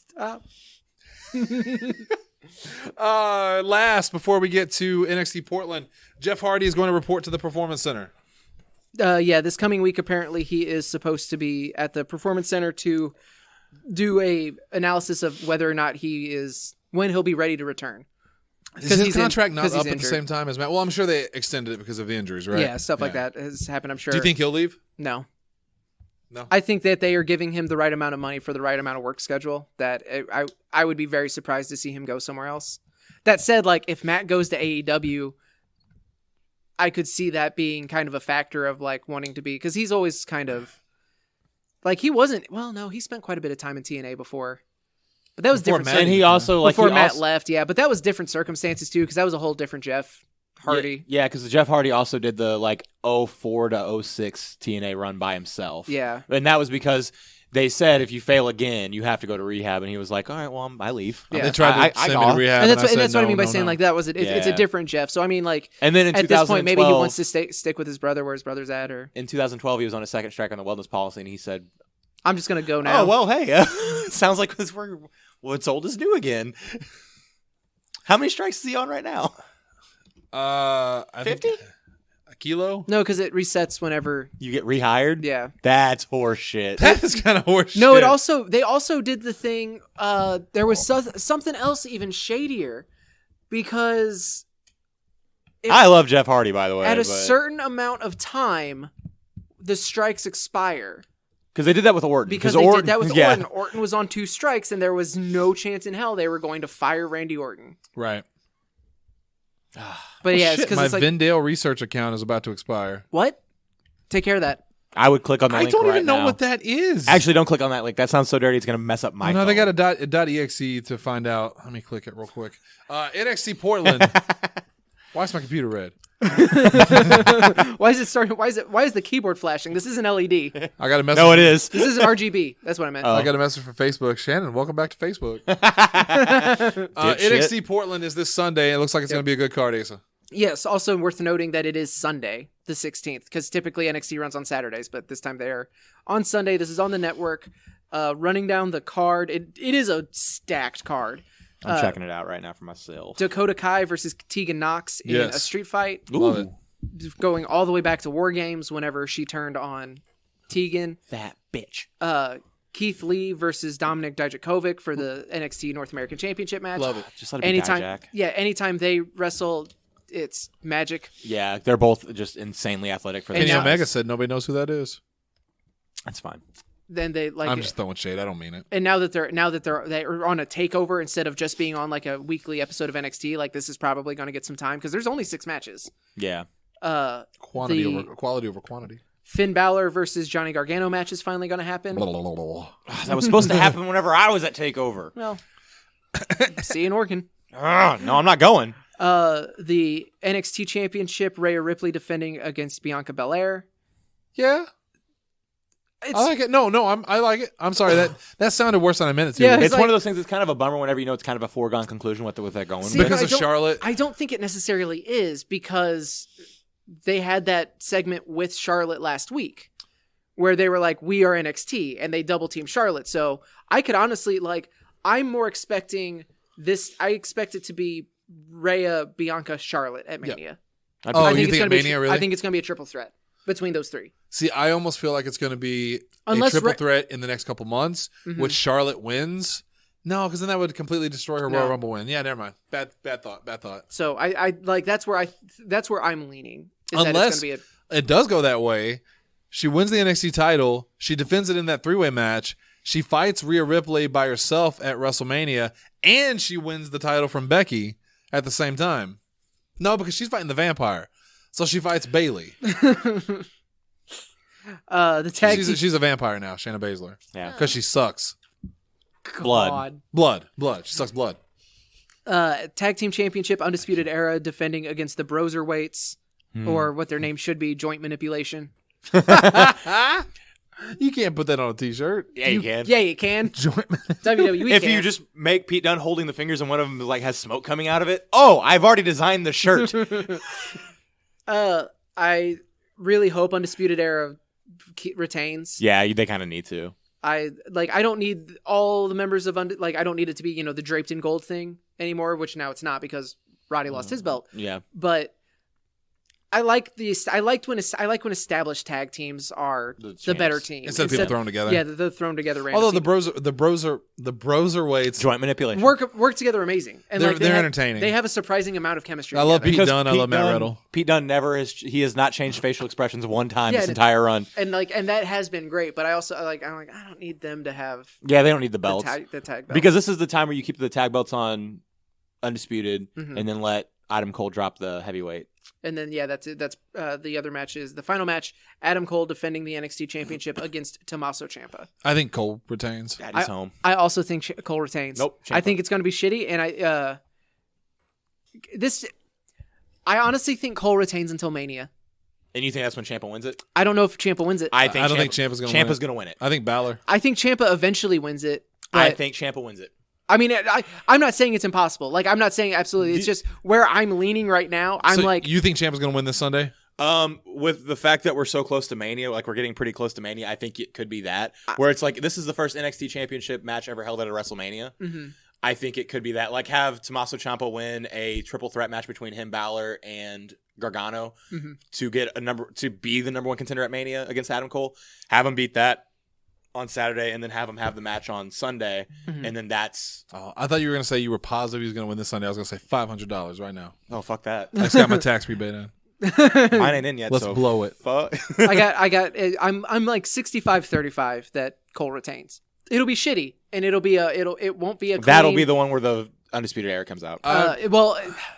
stop. Last, before we get to NXT Portland, Jeff Hardy is going to report to the Performance Center. Yeah, this coming week, apparently, he is supposed to be at the Performance Center to do a analysis of whether or not when he'll be ready to return. Is his he's contract in- not 'cause he's up at the injured. same time as Matt? Well, I'm sure they extended it because of the injuries, right? Yeah, stuff like that has happened, I'm sure. Do you think he'll leave? No. No. I think that they are giving him the right amount of money for the right amount of work schedule. That I would be very surprised to see him go somewhere else. That said, like if Matt goes to AEW, I could see that being kind of a factor of like wanting to be, because he's always kind of like he wasn't. Well, no, he spent quite a bit of time in TNA before, but that was Before different. Matt- And he also like before he Matt also, left, yeah, but that was different circumstances too, because that was a whole different Jeff. Hardy. Yeah, because Jeff Hardy also did the 04 to 06 TNA run by himself. Yeah. And that was because they said if you fail again, you have to go to rehab. And he was like, all right, well, I leave. Yeah. They tried to send me to rehab, And and that's what I mean by no, saying no. that was it's a different Jeff. So I mean, and then in at this point, maybe he 2012 wants to stick with his brother where his brother's at, or in 2012 he was on a second strike on the wellness policy, and he said, I'm just gonna go now. "Oh well, hey, sounds like what's old is new again." How many strikes is he on right now? 50? A kilo? No, because it resets whenever. You get rehired? Yeah. That's horseshit. That is kind of horseshit. No, they also did the thing. There was something else even shadier, because I love Jeff Hardy, by the way. at a certain amount of time, the strikes expire. Because they did that with Orton. Because they Orton, did that with yeah. Orton. Orton was on 2 strikes, and there was no chance in hell they were going to fire Randy Orton. Right. But yeah, Shit, it's because my it's like, Vindale research account is about to expire. what? Take care of that. I would click on the I link don't right even know now. what that is. Actually, don't click on that link. That sounds so dirty. It's going to mess up my no, phone. they got a .exe to find out. Let me click it real quick. NXT Portland. Why is my computer red? Why is it starting? Why is the keyboard flashing? This isn't LED. I got a message. No, it is. This isn't RGB. That's what I meant. I got a message from Facebook. Shannon, welcome back to Facebook. Dipshit. NXT Portland is this Sunday. It looks like it's going to be a good card, Asa. Yes, also worth noting that it is Sunday, the 16th, because typically NXT runs on Saturdays, but this time they're on Sunday. This is on the network. Running down the card, it is a stacked card. I'm checking it out right now for myself. Dakota Kai versus Tegan Knox in a street fight. Love it. Going all the way back to War Games whenever she turned on Tegan. That bitch. Keith Lee versus Dominik Dijakovic for the NXT North American Championship match. Love it. Just let it be Anytime, Dijak. anytime they wrestle, it's magic. Yeah, they're both just insanely athletic for And Kenny now- Omega said nobody knows who that is. That's fine. Then they I'm just throwing shade. I don't mean it. And now that they're on a takeover instead of just being on like a weekly episode of NXT, like this is probably going to get some time because there's only 6 matches. Yeah. Quality over quantity. Finn Balor versus Johnny Gargano match is finally going to happen. That was supposed to happen whenever I was at TakeOver. Well, see you in Oregon. No, I'm not going. The NXT Championship, Rhea Ripley defending against Bianca Belair. Yeah. I like it. No, I like it. I'm sorry that sounded worse than I meant it to. Yeah, It's like- one of those things that's kind of a bummer whenever you know it's kind of a foregone conclusion what they're going See, with. because I of don't- Charlotte. I don't think it necessarily is because they had that segment with Charlotte last week where they were like, we are NXT, and they double team Charlotte. So I could honestly, I'm more expecting this. I expect it to be Rhea, Bianca, Charlotte at Mania. Oh, I you it's think gonna at be Mania, really? I think it's going to be a triple threat between those 3. See, I almost feel like it's going to be Unless a triple Re- threat in the next couple months, which Charlotte wins. No, because then that would completely destroy her No. Royal Rumble win. Yeah, never mind. Bad thought. So I like that's where I'm leaning. Is that Unless it's going to be it does go that way, she wins the NXT title. She defends it in that 3-way match. She fights Rhea Ripley by herself at WrestleMania, and she wins the title from Becky at the same time. No, because she's fighting the vampire. So she fights Bailey. the tag team. She's a vampire now, Shayna Baszler. Yeah. Because she sucks. Blood. God. Blood. She sucks blood. Tag team championship, Undisputed Era defending against the Broserweights, or what their name should be, Joint Manipulation. You can't put that on a t-shirt. Yeah, you can. Yeah, you can. Joint WWE If can. you just make Pete Dunne holding the fingers and one of them has smoke coming out of it. Oh, I've already designed the shirt. I really hope Undisputed Era retains. Yeah, they kind of need to. I don't need all the members of I don't need it to be, the draped in gold thing anymore, which now it's not because Roddy lost his belt. Yeah. But I like when established tag teams are the better team Instead of people thrown together. Yeah, the thrown together. random Although team. the Broserweights, Joint manipulation. work together amazing, and They're they have- entertaining. They have a surprising amount of chemistry. I love together. Pete Dunne. I love Matt Riddle. Pete Dunne he has not changed facial expressions one time Yeah, this and- entire run. and that has been great. But I also I don't need them to have Yeah, they don't need the the belts. tag belt. Because this is the time where you keep the tag belts on Undisputed Mhm. and then let Adam Cole drop the heavyweight. And then that's it. That's the other match is the final match. Adam Cole defending the NXT Championship against Tommaso Ciampa. I think Cole retains. Daddy's home. I also think Cole retains. Nope, I Ciampa. think it's going to be shitty, and I honestly think Cole retains until Mania. And you think that's when Ciampa wins it? I don't know if Ciampa wins it. I don't think Ciampa's going to win it. Ciampa's going to win it. I think Balor. I think Ciampa eventually wins it. I think Ciampa wins it. I mean, I'm not saying it's impossible. Like, I'm not saying absolutely. It's just where I'm leaning right now. I'm like, you think Ciampa's going to win this Sunday? With the fact that we're so close to Mania, like we're getting pretty close to Mania, I think it could be that. Where it's like, this is the first NXT Championship match ever held at a WrestleMania. mm-hmm. I think it could be that. Like, have Tommaso Ciampa win a triple threat match between him, Balor, and Gargano Mm-hmm. to be the number one contender at Mania against Adam Cole. Have him beat that on Saturday, and then have him have the match on Sunday, Mm-hmm. and then that's. Oh, I thought you were going to say you were positive he was going to win this Sunday. I was going to say $500 right now. Oh, fuck that. I just got my tax rebate in. Mine ain't in yet. Let's so blow it. Fuck. I'm like 65-35 that Cole retains. It'll be shitty, and it won't be a. That'll clean, be the one where the Undisputed Era comes out.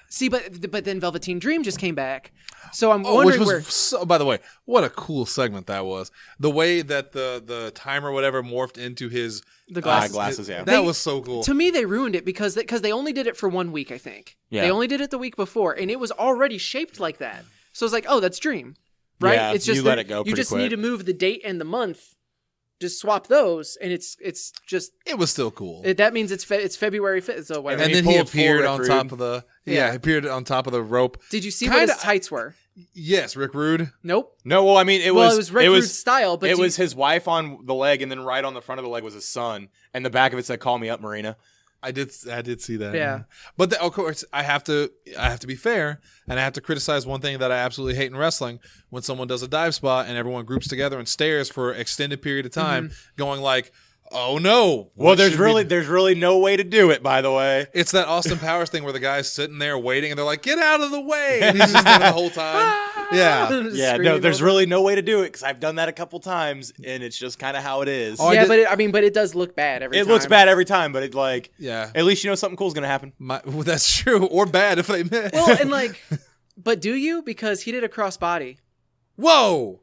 See, but then Velveteen Dream just came back, so I'm which wondering was where. so, by the way, what a cool segment that was. The way that the timer or whatever morphed into his The glasses, yeah. That was so cool. To me, they ruined it because they only did it for 1 week, I think. Yeah. They only did it the week before, and it was already shaped like that. So it's like, oh, that's Dream, right? Yeah, it's just you let it go You pretty just quick. need to move the date and the month. Just swap those, and it's just It was still cool. that means it's February 5th. So whatever. and he then he pulled full appeared Rick on Rude. top of the he appeared on top of the rope. Did you see what his Kinda- tights were? Yes, Rick Rude. Nope. No, well, I mean, it was Rick Rude's style, but it was his wife on the leg, and then right on the front of the leg was his son, and the back of it said, "Call me up, Marina." I did see that. Yeah. But of course, I have to be fair, and I have to criticize one thing that I absolutely hate in wrestling: when someone does a dive spot and everyone groups together and stares for an extended period of time, going like, "Oh no!" Well, what there's should really no way to do it. By the way, It's that Austin Powers thing where the guy's sitting there waiting, and they're like, "Get out of the way!" And he's just there the whole time. Yeah. yeah, no, there's really no way to do it because I've done that a couple times, and it's just kind of how it is. Oh, Yeah, but it does look bad every it time. looks bad every time, but it like Yeah. at least you know something cool's gonna happen. Well, that's true. Or bad if they miss. Well, and like, but do you? Because he did a crossbody. Whoa.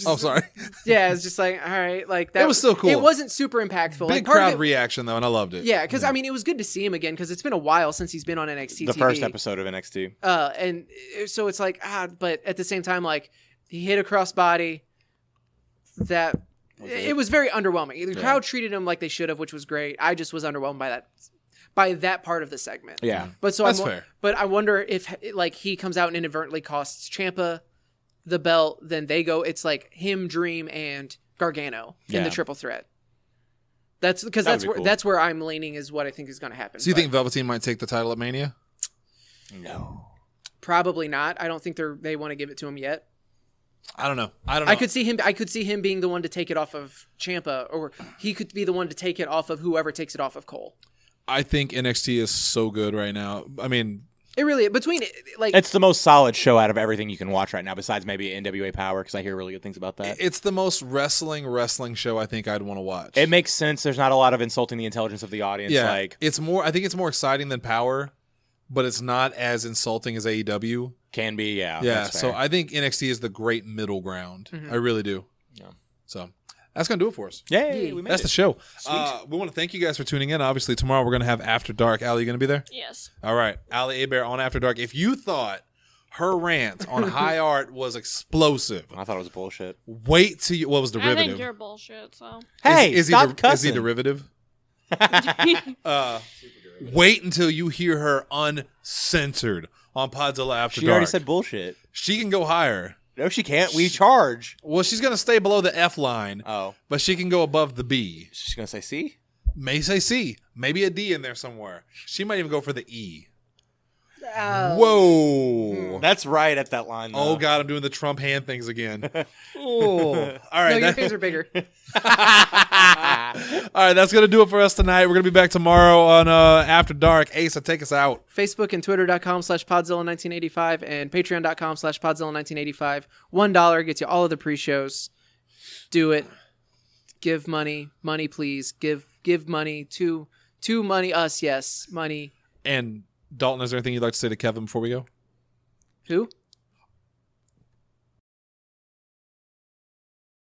Oh, sorry. Yeah, it's just like, all right, like that. It was still cool. It wasn't super impactful. Big like, part of crowd it- reaction though, and I loved it. Yeah, because I mean, it was good to see him again because it's been a while since he's been on NXT The TV. first episode of NXT. And so it's like, but at the same time, like he hit a crossbody. That it was very underwhelming. The crowd treated him like they should have, which was great. I just was underwhelmed by that part of the segment. Yeah. But so That's fair. But I wonder if like he comes out and inadvertently costs Ciampa the belt, then they go. It's like him, Dream, and Gargano in Yeah. the triple threat. That's because That would be cool. that's where I'm leaning is what I think is going to happen. So you But think Velveteen might take the title at Mania? No. probably not? I don't think they want to give it to him yet. I don't know. I don't know. I could see him being the one to take it off of Ciampa, or he could be the one to take it off of whoever takes it off of Cole. I think NXT is so good right now. I mean, It really between like It's the most solid show out of everything you can watch right now, besides maybe NWA Power, because I hear really good things about that. it's the most wrestling show I think I'd want to watch. It makes sense. There's not a lot of insulting the intelligence of the audience. yeah, Like, it's more. I think it's more exciting than Power, but it's not as insulting as AEW. can be, yeah. Yeah, that's so fair. I think NXT is the great middle ground. I really do. Yeah. So that's gonna do it for us. Yay, we made That's it. the show. We want to thank you guys for tuning in. Obviously, tomorrow we're going to have After Dark. Allie, you going to be there? Yes. All right. Allie Abear on After Dark. If you thought her rant on High Art was explosive, I thought it was bullshit. wait till you. What was I derivative? think you're bullshit, so. Hey, is stop he cussing. derivative? Wait until you hear her uncensored on Podzilla After She Dark. already said bullshit. She can go higher. No, she can't. We charge. Well, she's going to stay below the F line, Oh. but she can go above the B. She's going to say C? May say C. Maybe a D in there somewhere. She might even go for the E. Whoa. That's right at that line, though. Oh, God, I'm doing the Trump hand things again. Oh. All no, right. your fingers are bigger. All right, that's going to do it for us tonight. We're going to be back tomorrow on After Dark. Asa, take us out. Facebook and Twitter.com/Podzilla1985 and Patreon.com/Podzilla1985. $1 gets you all of the pre-shows. Do it. Give money. Money, please. Give money to money. Us, yes. Money. And Dalton, is there anything you'd like to say to Kevin before we go? Who?